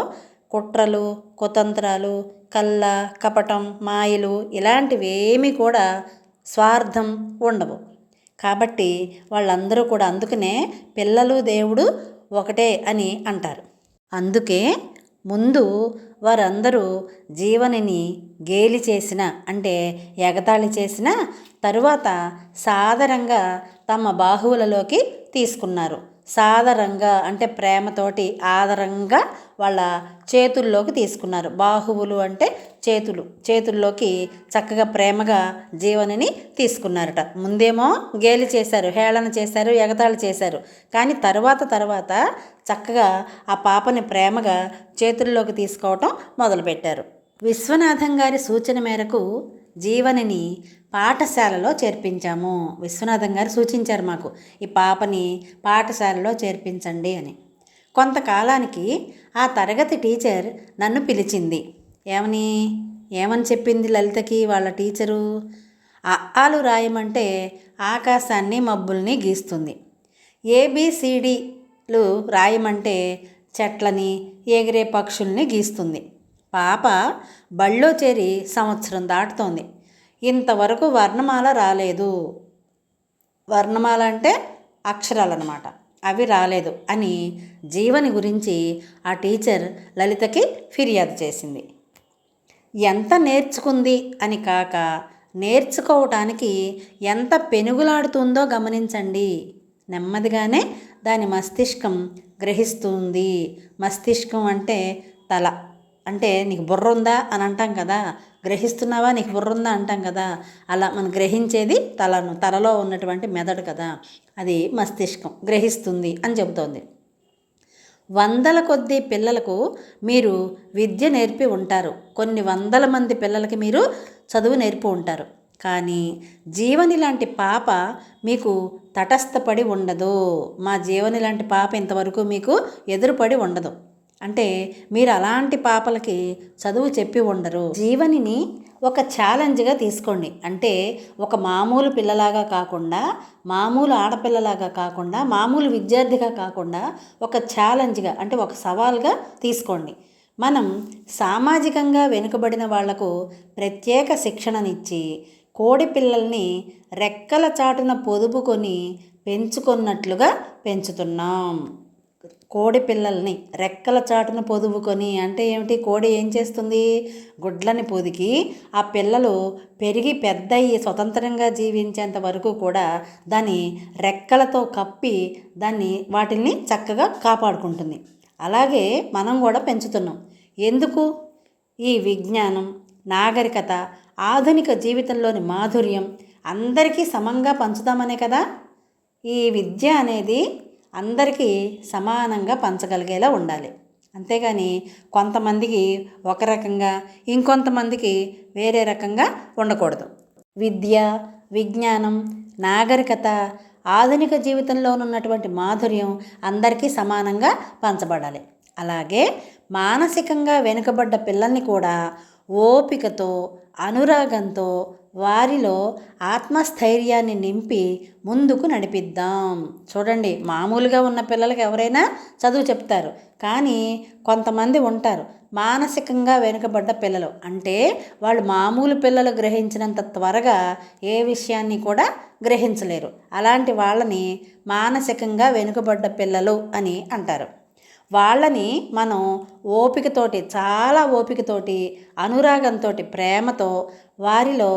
కుట్రలు, కుతంత్రాలు, కళ్ళ కపటం, మాయలు ఇలాంటివి ఏమీ కూడా, స్వార్థం ఉండవు. కాబట్టి వాళ్ళందరూ కూడా, అందుకనే పిల్లలు దేవుడు ఒకటే అని అంటారు. అందుకే ముందు వారందరూ జీవనిని గేలి చేసిన, అంటే ఎగతాళి చేసిన తరువాత సాదరంగా తమ బాహువులలోకి తీసుకున్నారు. సాదరంగా అంటే ప్రేమతోటి ఆదరంగా వాళ్ళ చేతుల్లోకి తీసుకున్నారు. బాహువులు అంటే చేతులు, చేతుల్లోకి చక్కగా ప్రేమగా జీవనిని తీసుకున్నారట. ముందేమో గేలి చేశారు, హేళన చేశారు, ఎగతాళి చేశారు. కానీ తర్వాత చక్కగా ఆ పాపని ప్రేమగా చేతుల్లోకి తీసుకోవటం మొదలుపెట్టారు. విశ్వనాథం గారి సూచన మేరకు జీవనిని పాఠశాలలో చేర్పించాము. విశ్వనాథం గారు సూచించారు మాకు, ఈ పాపని పాఠశాలలో చేర్పించండి అని. కొంతకాలానికి ఆ తరగతి టీచర్ నన్ను పిలిచింది. ఏమని చెప్పింది లలితకి వాళ్ళ టీచరు? అఆలు రాయమంటే ఆకాశాన్ని మబ్బుల్ని గీస్తుంది. ABCDలు రాయమంటే చెట్లని, ఎగిరే పక్షుల్ని గీస్తుంది. పాప బళ్ళో చేరి సంవత్సరం దాటుతోంది. ఇంతవరకు వర్ణమాల రాలేదు. వర్ణమాల అంటే అక్షరాలన్నమాట, అవి రాలేదు అని జీవని గురించి ఆ టీచర్ లలితకి ఫిర్యాదు చేసింది. ఎంత నేర్చుకుంది అని కాక, నేర్చుకోవటానికి ఎంత పెనుగులాడుతుందో గమనించండి. నెమ్మదిగానే దాని మస్తిష్కం గ్రహిస్తుంది. మస్తిష్కం అంటే తల అంటే నీకు బుర్ర ఉందా అని అంటాం కదా, గ్రహిస్తున్నావా నీకు బుర్ర ఉందా అంటాం కదా, అలా మనం గ్రహించేది తలలో ఉన్నటువంటి మెదడు కదా, అది మస్తిష్కం గ్రహిస్తుంది అని చెబుతోంది. వందల కొద్ది పిల్లలకు మీరు విద్య నేర్పి ఉంటారు, కొన్ని వందల మంది పిల్లలకి మీరు చదువు నేర్పి ఉంటారు. కానీ జీవని లాంటి పాప మీకు తటస్థపడి ఉండదు. మా జీవని లాంటి పాప ఇంతవరకు మీకు ఎదురుపడి ఉండదు. అంటే మీరు అలాంటి పాపలకి చదువు చెప్పి ఉండరు. జీవనిని ఒక ఛాలెంజ్గా తీసుకోండి. అంటే ఒక మామూలు పిల్లలాగా కాకుండా, మామూలు ఆడపిల్లలాగా కాకుండా, మామూలు విద్యార్థిగా కాకుండా ఒక ఛాలెంజ్గా, అంటే ఒక సవాల్గా తీసుకోండి. మనం సామాజికంగా వెనుకబడిన వాళ్లకు ప్రత్యేక శిక్షణనిచ్చి కోడి పిల్లల్ని రెక్కల చాటున పొదుపుకొని పెంచుకున్నట్లుగా పెంచుతున్నాం. కోడి పిల్లల్ని రెక్కల చాటున పొదుపుకొని అంటే ఏమిటి? కోడి ఏం చేస్తుంది? గుడ్లని పొదికి ఆ పిల్లలు పెరిగి పెద్దయి స్వతంత్రంగా జీవించేంత వరకు కూడా దాని రెక్కలతో కప్పి వాటిని చక్కగా కాపాడుకుంటుంది. అలాగే మనం కూడా పెంచుతున్నాం. ఎందుకు? ఈ విజ్ఞానం, నాగరికత, ఆధునిక జీవితంలోని మాధుర్యం అందరికీ సమంగా పంచుతామనే కదా. ఈ విద్య అనేది అందరికీ సమానంగా పంచగలిగేలా ఉండాలి. అంతేగాని కొంతమందికి ఒక రకంగా, ఇంకొంతమందికి వేరే రకంగా ఉండకూడదు. విద్య, విజ్ఞానం, నాగరికత, ఆధునిక జీవితంలో ఉన్నటువంటి మాధుర్యం అందరికీ సమానంగా పంచబడాలి. అలాగే మానసికంగా వెనుకబడ్డ పిల్లల్ని కూడా ఓపికతో, అనురాగంతో వారిలో ఆత్మస్థైర్యాన్ని నింపి ముందుకు నడిపిద్దాం. చూడండి, మామూలుగా ఉన్న పిల్లలకి ఎవరైనా చదువు చెప్తారు, కానీ కొంతమంది ఉంటారు మానసికంగా వెనుకబడ్డ పిల్లలు. అంటే వాళ్ళు మామూలు పిల్లలు గ్రహించినంత త్వరగా ఏ విషయాన్ని కూడా గ్రహించలేరు. అలాంటి వాళ్ళని మానసికంగా వెనుకబడ్డ పిల్లలు అని అంటారు. వాళ్ళని మనం ఓపికతోటి, చాలా ఓపికతోటి, అనురాగంతో, ప్రేమతో వారిలో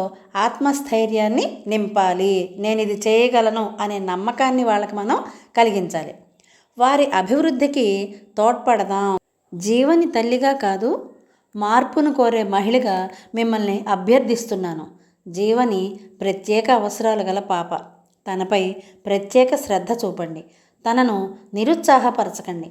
ఆత్మస్థైర్యాన్ని నింపాలి. నేను ఇది చేయగలను అనే నమ్మకాన్ని వాళ్ళకి మనం కలిగించాలి. వారి అభివృద్ధికి తోడ్పడదాం. జీవని తల్లిగా కాదు, మార్పును కోరే మహిళగా మిమ్మల్ని అభ్యర్థిస్తున్నాను. జీవని ప్రత్యేక అవసరాలు గల పాప. తనపై ప్రత్యేక శ్రద్ధ చూపండి. తనను నిరుత్సాహపరచకండి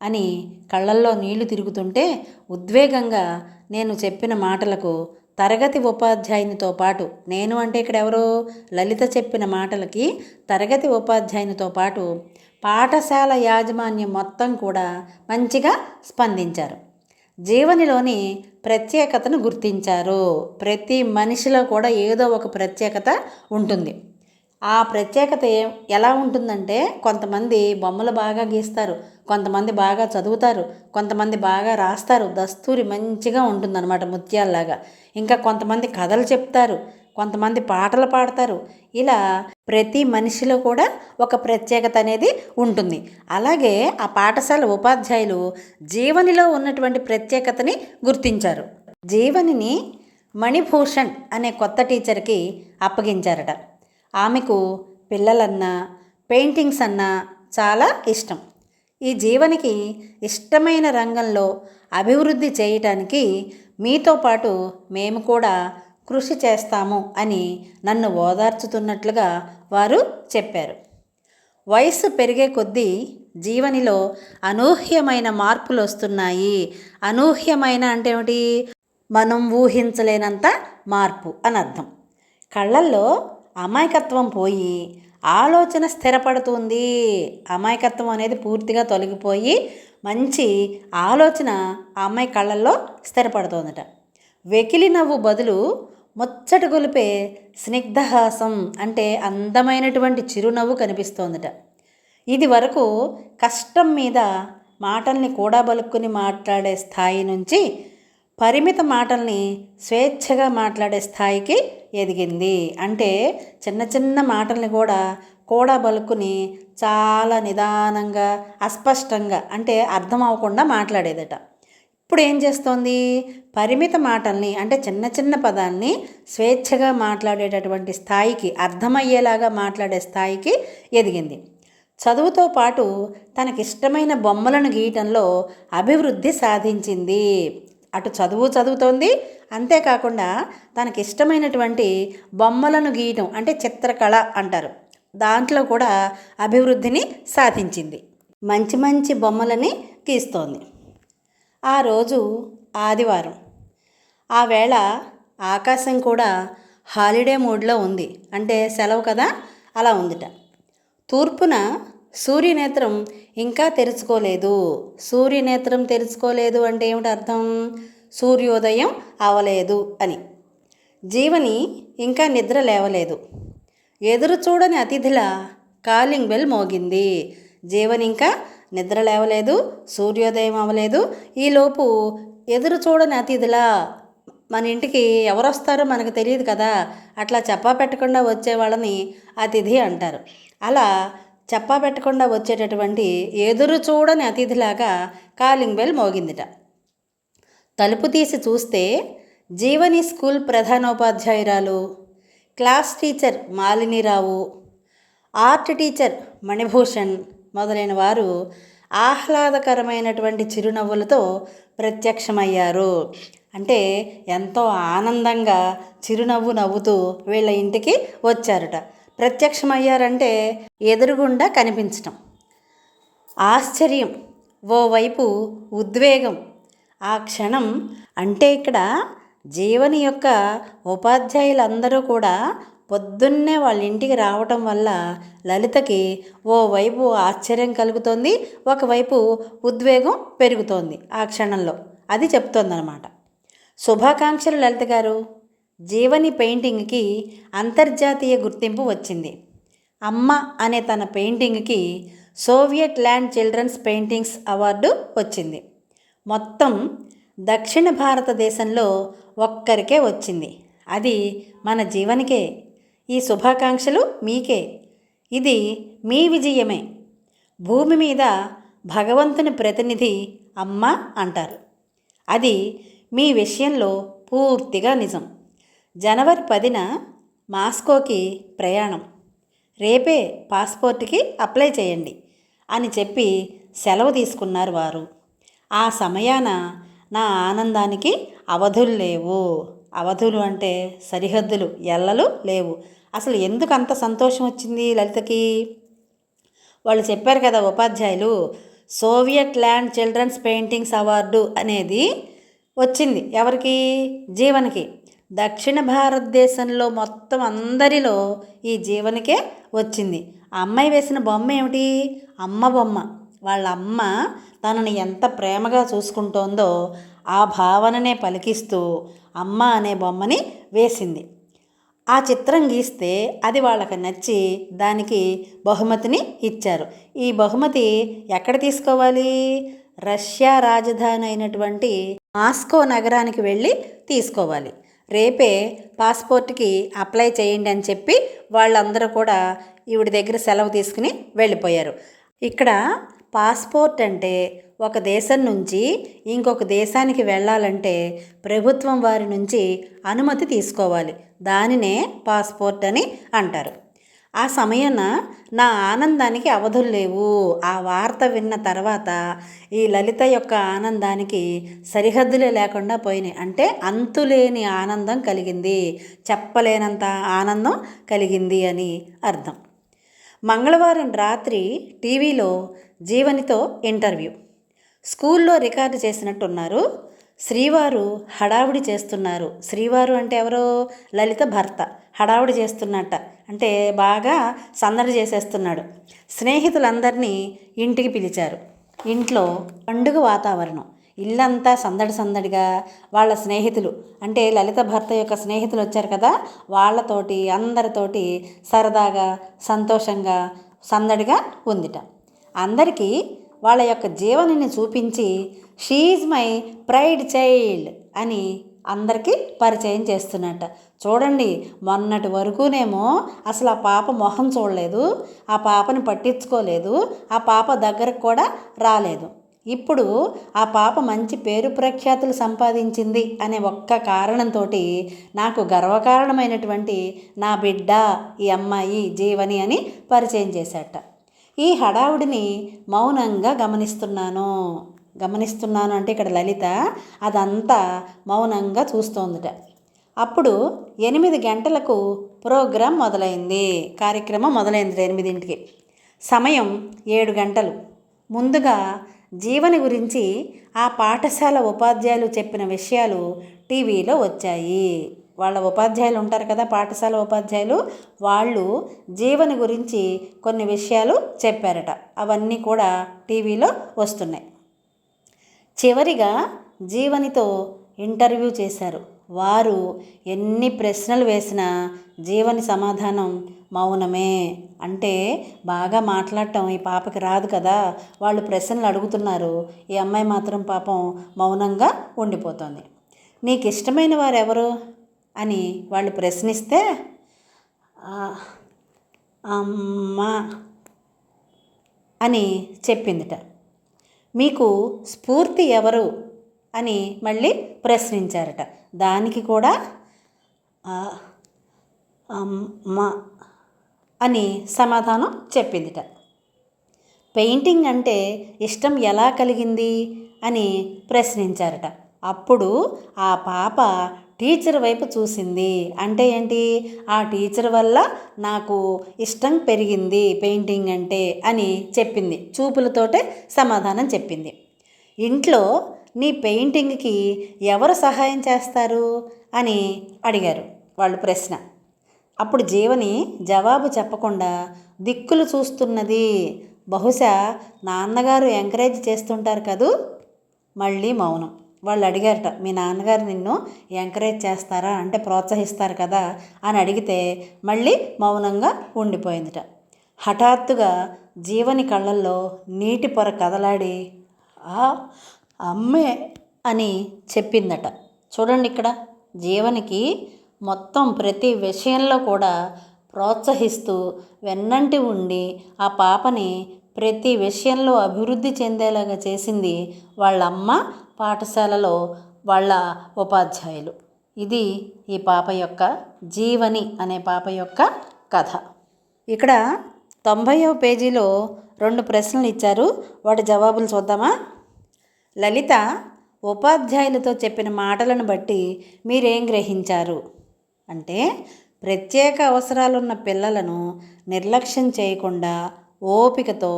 అని కళ్ళల్లో నీళ్లు తిరుగుతుంటే ఉద్వేగంగా నేను చెప్పిన మాటలకు తరగతి ఉపాధ్యాయునితో పాటు, నేను అంటే ఇక్కడ ఎవరో లలిత చెప్పిన మాటలకి తరగతి ఉపాధ్యాయునితో పాటు పాఠశాల యాజమాన్యం మొత్తం కూడా మంచిగా స్పందించారు. జీవనిలోని ప్రత్యేకతను గుర్తించారు. ప్రతి మనిషిలో కూడా ఏదో ఒక ప్రత్యేకత ఉంటుంది. ఆ ప్రత్యేకత ఎలా ఉంటుందంటే, కొంతమంది బొమ్మలు బాగా గీస్తారు, కొంతమంది బాగా చదువుతారు, కొంతమంది బాగా రాస్తారు, దస్తూరి మంచిగా ఉంటుందన్నమాట ముత్యాల్లాగా. ఇంకా కొంతమంది కథలు చెప్తారు, కొంతమంది పాటలు పాడతారు. ఇలా ప్రతి మనిషిలో కూడా ఒక ప్రత్యేకత అనేది ఉంటుంది. అలాగే ఆ పాఠశాల ఉపాధ్యాయులు జీవనిలో ఉన్నటువంటి ప్రత్యేకతని గుర్తించారు. జీవనిని మణిభూషణ్ అనే కొత్త టీచర్కి అప్పగించారట. ఆమెకు పిల్లలన్నా, పెయింటింగ్స్ అన్నా చాలా ఇష్టం. ఈ జీవనికి ఇష్టమైన రంగంలో అభివృద్ధి చేయటానికి మీతో పాటు మేము కూడా కృషి చేస్తాము అని నన్ను ఓదార్చుతున్నట్లుగా వారు చెప్పారు. వయసు పెరిగే కొద్దీ జీవనిలో అనూహ్యమైన మార్పులు వస్తున్నాయి. అనూహ్యమైన అంటే ఏమిటి? మనం ఊహించలేనంత మార్పు అని అర్థం. కళ్ళల్లో అమాయకత్వం పోయి ఆలోచన స్థిరపడుతుంది. అమాయకత్వం అనేది పూర్తిగా తొలగిపోయి మంచి ఆలోచన ఆ అమ్మాయి కళ్ళల్లో స్థిరపడుతోందట. వెకిలి నవ్వు బదులు ముచ్చట గొలిపే స్నిగ్ధహాసం అంటే అందమైనటువంటి చిరునవ్వు కనిపిస్తోందట. ఇది వరకు కష్టం మీద మాటల్ని కూడబలుక్కుని మాట్లాడే స్థాయి నుంచి పరిమిత మాటల్ని స్వేచ్ఛగా మాట్లాడే స్థాయికి ఎదిగింది. అంటే చిన్న చిన్న మాటల్ని కూడా కూడబలుక్కుని చాలా నిదానంగా, అస్పష్టంగా, అంటే అర్థం అవ్వకుండా మాట్లాడేదట. ఇప్పుడు ఏం చేస్తోంది? పరిమిత మాటల్ని, అంటే చిన్న చిన్న పదాన్ని స్వేచ్ఛగా మాట్లాడేటటువంటి స్థాయికి, అర్థమయ్యేలాగా మాట్లాడే స్థాయికి ఎదిగింది. చదువుతో పాటు తనకిష్టమైన బొమ్మలను గీయటంలో అభివృద్ధి సాధించింది. అటు చదువు చదువుతోంది, అంతేకాకుండా తనకిష్టమైనటువంటి బొమ్మలను గీయటం అంటే చిత్రకళ అంటారు, దాంట్లో కూడా అభివృద్ధిని సాధించింది. మంచి మంచి బొమ్మలని గీస్తోంది. ఆ రోజు ఆదివారం. ఆ వేళ ఆకాశం కూడా హాలిడే మూడ్లో ఉంది, అంటే సెలవు కదా, అలా ఉందిట. తూర్పున సూర్యనేత్రం ఇంకా తెరుచుకోలేదు. సూర్యనేత్రం తెరుచుకోలేదు అంటే ఏమిటి అర్థం? సూర్యోదయం అవలేదు అని. జీవని ఇంకా నిద్ర లేవలేదు. ఎదురు చూడని అతిథిలా కాలింగ్ బెల్ మోగింది. జీవని ఇంకా నిద్ర లేవలేదు, సూర్యోదయం అవ్వలేదు. ఈలోపు ఎదురు చూడని అతిథిలా, మన ఇంటికి ఎవరు వస్తారో మనకు తెలియదు కదా, అట్లా చెప్పా పెట్టకుండా వచ్చే వాళ్ళని అతిథి అంటారు. అలా చెప్పా పెట్టకుండా వచ్చేటటువంటి ఎదురు చూడని అతిథిలాగా కాలింగ్ బెల్ మోగిందిట. తలుపు తీసి చూస్తే జీవని స్కూల్ ప్రధానోపాధ్యాయురాలు, class teacher Malini Rao, art teacher Manibhushan మొదలైన వారు ఆహ్లాదకరమైనటువంటి చిరునవ్వులతో ప్రత్యక్షమయ్యారు. అంటే ఎంతో ఆనందంగా చిరునవ్వు నవ్వుతూ వీళ్ళ ఇంటికి వచ్చారట. ప్రత్యక్షమయ్యారంటే ఎదురుగుండా కనిపించటం. ఆశ్చర్యం, ఓవైపు ఉద్వేగం. ఆ క్షణం అంటే ఇక్కడ జీవని యొక్క ఉపాధ్యాయులందరూ కూడా పొద్దున్నే వాళ్ళ ఇంటికి రావటం వల్ల లలితకి ఓవైపు ఆశ్చర్యం కలుగుతోంది, ఒకవైపు ఉద్వేగం పెరుగుతోంది. ఆ క్షణంలో అది చెప్తోందనమాట. శుభాకాంక్షలు లలిత గారు. జీవని పెయింటింగ్కి అంతర్జాతీయ గుర్తింపు వచ్చింది. అమ్మ అనే తన పెయింటింగ్కి Soviet land children's paintings award వచ్చింది. మొత్తం దక్షిణ భారతదేశంలో ఒక్కరికే వచ్చింది. అది మన జీవనికే. ఈ శుభాకాంక్షలు మీకే. ఇది మీ విజయమే. భూమి మీద భగవంతుని ప్రతినిధి అమ్మ అంటారు. అది మీ విషయంలో పూర్తిగా నిజం. జనవరి 10న మాస్కోకి ప్రయాణం. రేపే పాస్పోర్ట్కి అప్లై చేయండి అని చెప్పి సెలవు తీసుకున్నారు వారు. ఆ సమయాన నా ఆనందానికి అవధులు లేవు. అవధులు అంటే సరిహద్దులు, ఎల్లలు లేవు. అసలు ఎందుకు అంత సంతోషం వచ్చింది లలితకి? వాళ్ళు చెప్పారు కదా ఉపాధ్యాయులు, Soviet land children's paintings award అనేది వచ్చింది. ఎవరికి? జీవనికి. దక్షిణ భారతదేశంలో మొత్తం అందరిలో ఈ జీవనికే వచ్చింది. ఆ అమ్మాయి వేసిన బొమ్మ ఏమిటి? అమ్మ బొమ్మ. వాళ్ళ అమ్మ తనని ఎంత ప్రేమగా చూసుకుంటోందో ఆ భావననే పలికిస్తూ అమ్మ అనే బొమ్మని వేసింది. ఆ చిత్రం గీస్తే అది వాళ్ళకి నచ్చి దానికి బహుమతిని ఇచ్చారు. ఈ బహుమతి ఎక్కడ తీసుకోవాలి? రష్యా రాజధాని అయినటువంటి మాస్కో నగరానికి వెళ్ళి తీసుకోవాలి. రేపే పాస్పోర్ట్కి అప్లై చేయండి అని చెప్పి వాళ్ళందరూ కూడా ఈవిడ దగ్గర సెలవు తీసుకుని వెళ్ళిపోయారు. ఇక్కడ పాస్పోర్ట్ అంటే ఒక దేశం నుంచి ఇంకొక దేశానికి వెళ్ళాలంటే ప్రభుత్వం వారి నుంచి అనుమతి తీసుకోవాలి. దానినే పాస్పోర్ట్ అని అంటారు. ఆ సమయాన నా ఆనందానికి అవధులు లేవు. ఆ వార్త విన్న తర్వాత ఈ లలిత యొక్క ఆనందానికి సరిహద్దులే లేకుండా పోయినాయి. అంటే అంతులేని ఆనందం కలిగింది, చెప్పలేనంత ఆనందం కలిగింది అని అర్థం. మంగళవారం రాత్రి టీవీలో జీవనితో ఇంటర్వ్యూ. స్కూల్లో రికార్డు చేసినట్టున్నారు. శ్రీవారు హడావుడి చేస్తున్నారు. శ్రీవారు అంటే ఎవరో? లలిత భర్త. హడావుడి చేస్తున్నట్ట, అంటే బాగా సందడి చేసేస్తున్నాడు. స్నేహితులందరినీ ఇంటికి పిలిచారు. ఇంట్లో పండుగ వాతావరణం, ఇల్లంతా సందడి సందడిగా. వాళ్ళ స్నేహితులు అంటే లలిత భర్త యొక్క స్నేహితులు వచ్చారు కదా, వాళ్ళతోటి అందరితోటి సరదాగా సంతోషంగా సందడిగా ఉందిట. అందరికీ వాళ్ళ యొక్క జీవనిని చూపించి షీఈజ్ మై ప్రైడ్ చైల్డ్ అని అందరికీ పరిచయం చేస్తున్నట్ట. చూడండి, మొన్నటి వరకునేమో అసలు ఆ పాప మొహం చూడలేదు, ఆ పాపని పట్టించుకోలేదు, ఆ పాప దగ్గరకు కూడా రాలేదు. ఇప్పుడు ఆ పాప మంచి పేరు ప్రఖ్యాతులు సంపాదించింది అనే ఒక్క కారణంతో నాకు గర్వకారణమైనటువంటి నా బిడ్డ ఈ అమ్మాయి జీవని అని పరిచయం చేశాట. ఈ హడావుడిని మౌనంగా గమనిస్తున్నాను. గమనిస్తున్నాను అంటే ఇక్కడ లలిత అదంతా మౌనంగా చూస్తోందిట. అప్పుడు 8 గంటలకు ప్రోగ్రాం మొదలైంది. కార్యక్రమం మొదలైంది 8ంటికి. సమయం 7 గంటలు. ముందుగా జీవని గురించి ఆ పాఠశాల ఉపాధ్యాయులు చెప్పిన విషయాలు టీవీలో వచ్చాయి. వాళ్ళ ఉపాధ్యాయులు ఉంటారు కదా, పాఠశాల ఉపాధ్యాయులు, వాళ్ళు జీవని గురించి కొన్ని విషయాలు చెప్పారట. అవన్నీ కూడా టీవీలో వస్తున్నాయి. చివరిగా జీవనితో ఇంటర్వ్యూ చేశారు. వారు ఎన్ని ప్రశ్నలు వేసినా జీవని సమాధానం మౌనమే. అంటే బాగా మాట్లాడటం ఈ పాపకి రాదు కదా, వాళ్ళు ప్రశ్నలు అడుగుతున్నారు, ఈ అమ్మాయి మాత్రం పాపం మౌనంగా ఉండిపోతుంది. నీకు ఇష్టమైన వారు ఎవరు అని వాళ్ళు ప్రశ్నిస్తే అమ్మ అని చెప్పిందిట. మీకు స్ఫూర్తి ఎవరు అని మళ్ళీ ప్రశ్నించారట. దానికి కూడా అమ్మ అని సమాధానం చెప్పిందిట. పెయింటింగ్ అంటే ఇష్టం ఎలా కలిగింది అని ప్రశ్నించారట. అప్పుడు ఆ పాప టీచర్ వైపు చూసింది. అంటే ఏంటి, ఆ టీచర్ వల్ల నాకు ఇష్టం పెరిగింది పెయింటింగ్ అంటే అని చెప్పింది. చూపులతోటే సమాధానం చెప్పింది. ఇంట్లో నీ పెయింటింగ్కి ఎవరు సహాయం చేస్తారు అని అడిగారు వాళ్ళు ప్రశ్న. అప్పుడు జీవని జవాబు చెప్పకుండా దిక్కులు చూస్తున్నది. బహుశా నాన్నగారు ఎంకరేజ్ చేస్తుంటారు కదూ. మళ్ళీ మౌనం. వాళ్ళు అడిగారట, మీ నాన్నగారు నిన్ను ఎంకరేజ్ చేస్తారా అంటే ప్రోత్సహిస్తారు కదా అని అడిగితే మళ్ళీ మౌనంగా ఉండిపోయిందిట. హఠాత్తుగా జీవని కళ్ళల్లో నీటి పొర కదలాడి అమ్మే అని చెప్పిందట. చూడండి, ఇక్కడ జీవనికి మొత్తం ప్రతి విషయంలో కూడా ప్రోత్సహిస్తూ వెన్నంటి ఉండి ఆ పాపని ప్రతి విషయంలో అభివృద్ధి చెందేలాగా చేసింది వాళ్ళ అమ్మ, పాఠశాలలో వాళ్ళ ఉపాధ్యాయులు. ఇది ఈ పాప యొక్క జీవని అనే పాప యొక్క కథ. ఇక్కడ 90వ పేజీలో 2 ప్రశ్నలు ఇచ్చారు. వాటి జవాబులు చూద్దామా. లలిత ఉపాధ్యాయులతో చెప్పిన మాటలను బట్టి మీరేం గ్రహించారు అంటే, ప్రత్యేక అవసరాలున్న పిల్లలను నిర్లక్ష్యం చేయకుండా ఓపికతో,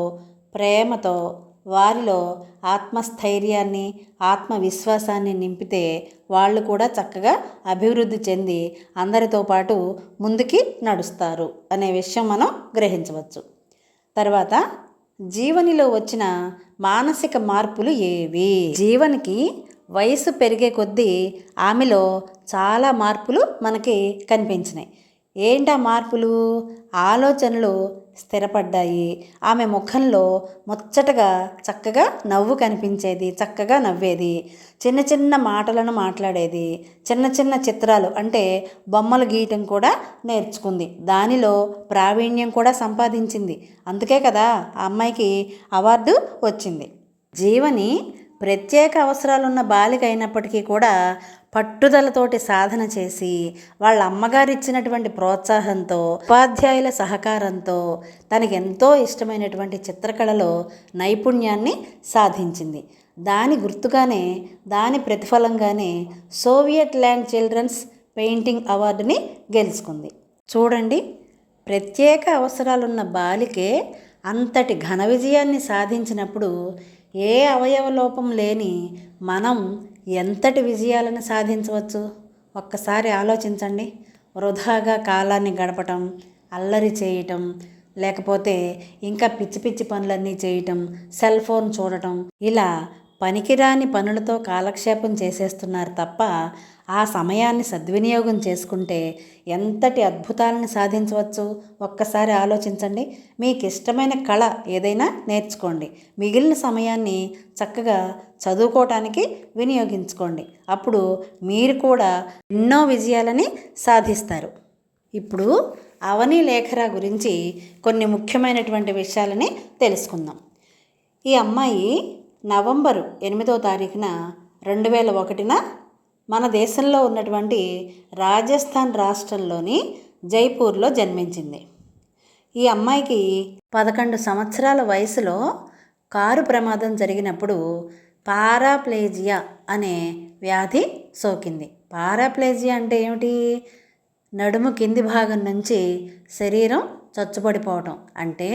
ప్రేమతో వారిలో ఆత్మస్థైర్యాన్ని, ఆత్మవిశ్వాసాన్ని నింపితే వాళ్ళు కూడా చక్కగా అభివృద్ధి చెంది అందరితో పాటు ముందుకి నడుస్తారు అనే విషయం మనం గ్రహించవచ్చు. తర్వాత జీవనిలో వచ్చిన మానసిక మార్పులు ఏవి. జీవనికి వయసు పెరిగే కొద్దీ ఆమెలో చాలా మార్పులు మనకి కనిపించినాయి. ఏంటా మార్పులు? ఆలోచనలు స్థిరపడ్డాయి. ఆమె ముఖంలో ముచ్చటగా చక్కగా నవ్వు కనిపించేది, చక్కగా నవ్వేది, చిన్న చిన్న మాటలను మాట్లాడేది, చిన్న చిన్న చిత్రాలు అంటే బొమ్మలు గీయటం కూడా నేర్చుకుంది. దానిలో ప్రావీణ్యం కూడా సంపాదించింది. అందుకే కదా ఆ అమ్మాయికి అవార్డు వచ్చింది. జీవని ప్రత్యేక అవసరాలున్న బాలిక అయినప్పటికీ కూడా పట్టుదలతోటి సాధన చేసి వాళ్ళ అమ్మగారు ఇచ్చినటువంటి ప్రోత్సాహంతో, ఉపాధ్యాయుల సహకారంతో తనకి ఎంతో ఇష్టమైనటువంటి చిత్రకళలో నైపుణ్యాన్ని సాధించింది. దాని గుర్తుగానే, దాని ప్రతిఫలంగానే సోవియట్ ల్యాండ్ చిల్డ్రన్స్ పెయింటింగ్ అవార్డుని గెలుచుకుంది. చూడండి, ప్రత్యేక అవసరాలున్న బాలికే అంతటి ఘన విజయాన్ని సాధించినప్పుడు ఏ అవయవ లోపం లేని మనం ఎంతటి విజయాలను సాధించవచ్చు ఒక్కసారి ఆలోచించండి. వృధాగా కాలాన్ని గడపటం, అల్లరి చేయటం, లేకపోతే ఇంకా పిచ్చి పిచ్చి పనులన్నీ చేయటం, సెల్ ఫోన్ చూడటం, ఇలా పనికిరాని పనులతో కాలక్షేపం చేసేస్తున్నారు తప్ప ఆ సమయాన్ని సద్వినియోగం చేసుకుంటే ఎంతటి అద్భుతాలను సాధించవచ్చు ఒక్కసారి ఆలోచించండి. మీకు ఇష్టమైన కళ ఏదైనా నేర్చుకోండి. మిగిలిన సమయాన్ని చక్కగా చదువుకోవటానికి వినియోగించుకోండి. అప్పుడు మీరు కూడా ఎన్నో విజయాలని సాధిస్తారు. ఇప్పుడు అవని లేఖరా గురించి కొన్ని ముఖ్యమైనటువంటి విషయాలని తెలుసుకుందాం. ఈ అమ్మాయి నవంబరు 8వ తారీఖున 2001 మన దేశంలో ఉన్నటువంటి రాజస్థాన్ రాష్ట్రంలోని జైపూర్లో జన్మించింది. ఈ అమ్మాయికి 11 సంవత్సరాల వయసులో కారు ప్రమాదం జరిగినప్పుడు పారాప్లేజియా అనే వ్యాధి సోకింది. పారాప్లేజియా అంటే ఏమిటి? నడుము కింది భాగం నుంచి శరీరం చచ్చుపడిపోవటం, అంటే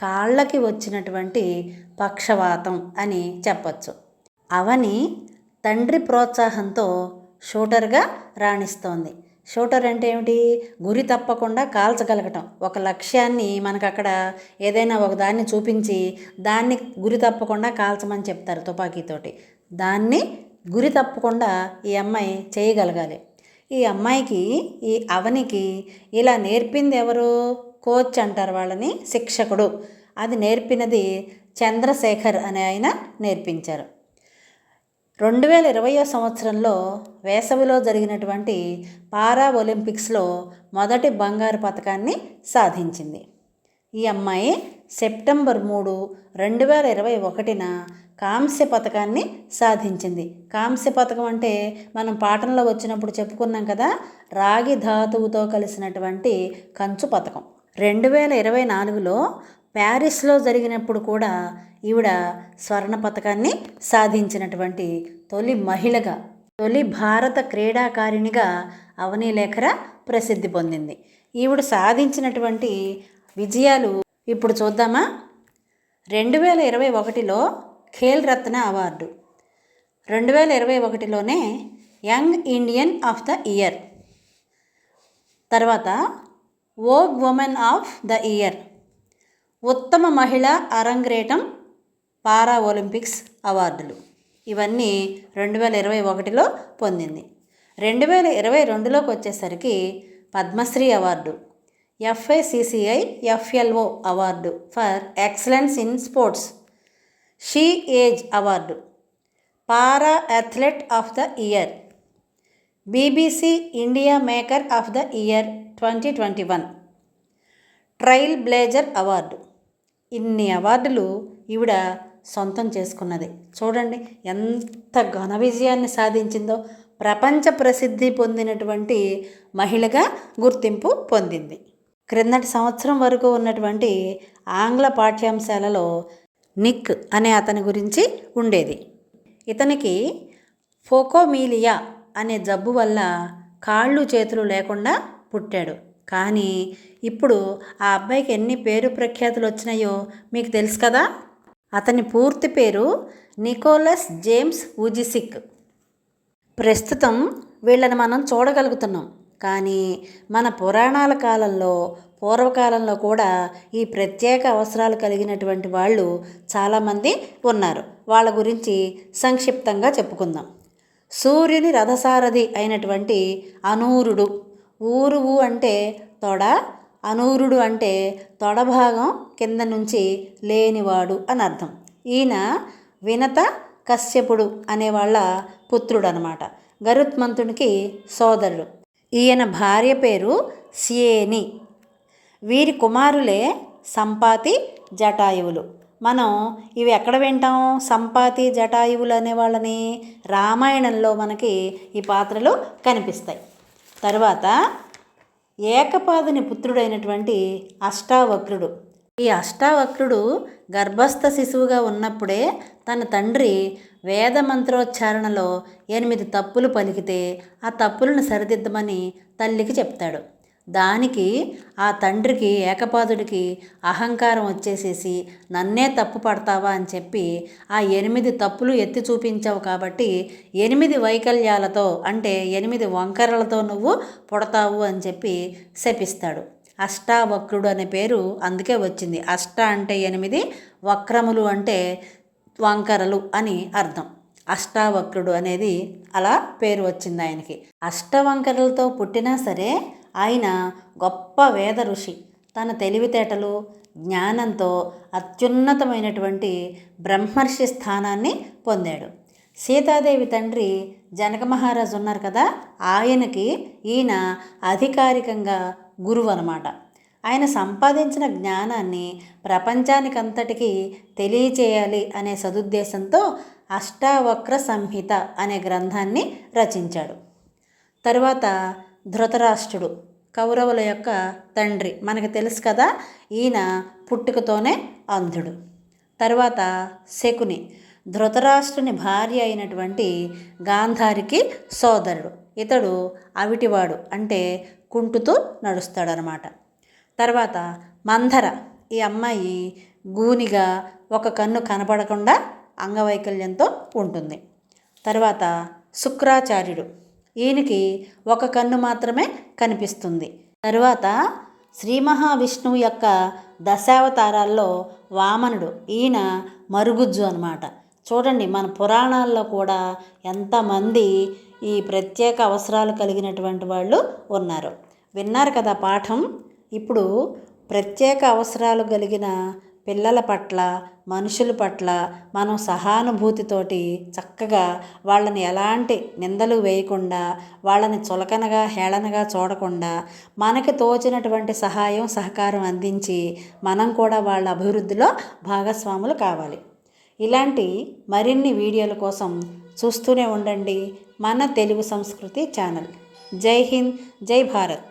కాళ్ళకి వచ్చినటువంటి పక్షవాతం అని చెప్పచ్చు. అవని తండ్రి ప్రోత్సాహంతో షూటర్గా రాణిస్తోంది. షూటర్ అంటే ఏమిటి? గురి తప్పకుండా కాల్చగలగటం. ఒక లక్ష్యాన్ని మనకు అక్కడ ఏదైనా ఒక దాన్ని చూపించి దాన్ని గురి తప్పకుండా కాల్చమని చెప్తారు తుపాకీతోటి. దాన్ని గురి తప్పకుండా ఈ అమ్మాయి చేయగలగాలి. ఈ అమ్మాయికి, ఈ అవనికి ఇలా నేర్పింది ఎవరు? కోచ్ అంటారు వాళ్ళని, శిక్షకుడు. అది నేర్పినది చంద్రశేఖర్ అనే ఆయన నేర్పించారు. 2020 సంవత్సరంలో వేసవిలో జరిగినటువంటి పారా ఒలింపిక్స్లో మొదటి బంగారు పతకాన్ని సాధించింది. ఈ అమ్మాయి సెప్టెంబర్ 3, 2021న కాంస్య పతకాన్ని సాధించింది. కాంస్య పతకం అంటే మనం పాఠంలో వచ్చినప్పుడు చెప్పుకున్నాం కదా, రాగి ధాతువుతో కలిసినటువంటి కంచు పతకం. 2024లో ప్యారిస్లో జరిగినప్పుడు కూడా ఈవిడ స్వర్ణ పతకాన్ని సాధించినటువంటి తొలి మహిళగా, తొలి భారత క్రీడాకారిణిగా అవని లేఖర ప్రసిద్ధి పొందింది. ఈవిడ సాధించినటువంటి విజయాలు ఇప్పుడు చూద్దామా? 2021లో ఖేల్ రత్న అవార్డు, 2021లోనే young Indian of the year, తర్వాత Vogue women of the year, ఉత్తమ మహిళా అరంగేటం పారా ఒలింపిక్స్ అవార్డులు. ఇవన్నీ 2021లో పొందింది. 2022లోకి వచ్చేసరికి Padmashri award, FICCI FLO award for excellence in sports, she age award, para athlete of the year, BBC India maker of the year 2021, trailblazer award. ఇన్ని అవార్డులు ఈవిడ సొంతం చేసుకున్నది. చూడండి ఎంత ఘన విజయాన్ని సాధించిందో. ప్రపంచ ప్రసిద్ధి పొందినటువంటి మహిళగా గుర్తింపు పొందింది. క్రిందటి సంవత్సరం వరకు ఉన్నటువంటి ఆంగ్ల పాఠ్యాంశాలలో నిక్ అనే అతని గురించి ఉండేది. ఇతనికి ఫోకోమీలియా అనే జబ్బు వల్ల కాళ్ళు చేతులు లేకుండా పుట్టాడు. కానీ ఇప్పుడు ఆ అబ్బాయికి ఎన్ని పేరు ప్రఖ్యాతులు వచ్చినాయో మీకు తెలుసు కదా. అతని పూర్తి పేరు నికోలస్ జేమ్స్ వుజిసిక్. ప్రస్తుతం వీళ్ళని మనం చూడగలుగుతున్నాం, కానీ మన పురాణాల కాలంలో, పూర్వకాలంలో కూడా ఈ ప్రత్యేక అవసరాలు కలిగినటువంటి వాళ్ళు చాలామంది ఉన్నారు. వాళ్ళ గురించి సంక్షిప్తంగా చెప్పుకుందాం. సూర్యుని రథసారథి అయినటువంటి అనూరుడు. ఊరువు అంటే తొడ, అనూరుడు అంటే తొడ భాగం కింద నుంచి లేనివాడు అని అర్థం. ఈయన వినత కశ్యపుడు అనేవాళ్ళ పుత్రుడు అనమాట. గరుత్మంతునికి సోదరుడు. ఈయన భార్య పేరు శేని. వీరి కుమారులే సంపాతి, జటాయువులు. మనం ఇవి ఎక్కడ వింటాం? సంపాతి, జటాయువులు అనేవాళ్ళని రామాయణంలో మనకి ఈ పాత్రలు కనిపిస్తాయి. తర్వాత ఏకపాదుని పుత్రుడైనటువంటి అష్టావక్రుడు. ఈ అష్టావక్రుడు గర్భస్థ శిశువుగా ఉన్నప్పుడే తన తండ్రి వేద మంత్రోచ్చారణలో 8 తప్పులు పలికితే ఆ తప్పులను సరిదిద్దమని తల్లికి చెప్తాడు. దానికి ఆ తండ్రికి, ఏకపాదుడికి అహంకారం వచ్చేసేసి నన్నే తప్పు పడతావా అని చెప్పి ఆ 8 తప్పులు ఎత్తి చూపించావు కాబట్టి 8 వైకల్యాలతో, అంటే 8 వంకరలతో నువ్వు పుడతావు అని చెప్పి శపిస్తాడు. అష్టావక్రుడు అనే పేరు అందుకే వచ్చింది. అష్ట అంటే 8, వక్రములు అంటే వంకరలు అని అర్థం. అష్టావక్రుడు అనేది అలా పేరు వచ్చింది ఆయనకి. అష్టవంకరలతో పుట్టినా సరే ఆయన గొప్ప వేద ఋషి. తన తెలివితేటలు, జ్ఞానంతో అత్యున్నతమైనటువంటి బ్రహ్మర్షి స్థానాన్ని పొందాడు. సీతాదేవి తండ్రి జనక మహారాజు ఉన్నారు కదా, ఆయనకి ఈయన అధికారికంగా గురువు అన్నమాట. ఆయన సంపాదించిన జ్ఞానాన్ని ప్రపంచానికంతటికీ తెలియచేయాలి అనే సదుద్దేశంతో అష్టావక్ర సంహిత అనే గ్రంథాన్ని రచించాడు. తరువాత ధృతరాష్ట్రుడు, కౌరవుల యొక్క తండ్రి, మనకు తెలుసు కదా, ఈయన పుట్టుకతోనే అంధుడు. తర్వాత శకుని, ధృతరాష్ట్రుని భార్య అయినటువంటి గాంధారికి సోదరుడు. ఇతడు అవిటివాడు, అంటే కుంటుతూ నడుస్తాడనమాట. తర్వాత మంధర, ఈ అమ్మాయి గూనిగా, ఒక కన్ను కనపడకుండా అంగవైకల్యంతో ఉంటుంది. తర్వాత శుక్రాచార్యుడు, ఈయనకి ఒక కన్ను మాత్రమే కనిపిస్తుంది. తరువాత శ్రీ మహావిష్ణువు యొక్క దశావతారాల్లో వామనుడు, ఈయన మరుగుజ్జు అన్నమాట. చూడండి, మన పురాణాల్లో కూడా ఎంతమంది ఈ ప్రత్యేక అవసరాలు కలిగినటువంటి వాళ్ళు ఉన్నారు. విన్నారు కదా పాఠం. ఇప్పుడు ప్రత్యేక అవసరాలు కలిగిన పిల్లల పట్ల, మనుషుల పట్ల మనం సహానుభూతితోటి చక్కగా వాళ్ళని ఎలాంటి నిందలు వేయకుండా, వాళ్ళని చులకనగా హేళనగా చూడకుండా, మనకి తోచినటువంటి సహాయం సహకారం అందించి మనం కూడా వాళ్ళ అభివృద్ధిలో భాగస్వాములు కావాలి. ఇలాంటి మరిన్ని వీడియోల కోసం చూస్తూనే ఉండండి మన తెలుగు సంస్కృతి ఛానల్. జై హింద్, జై భారత్.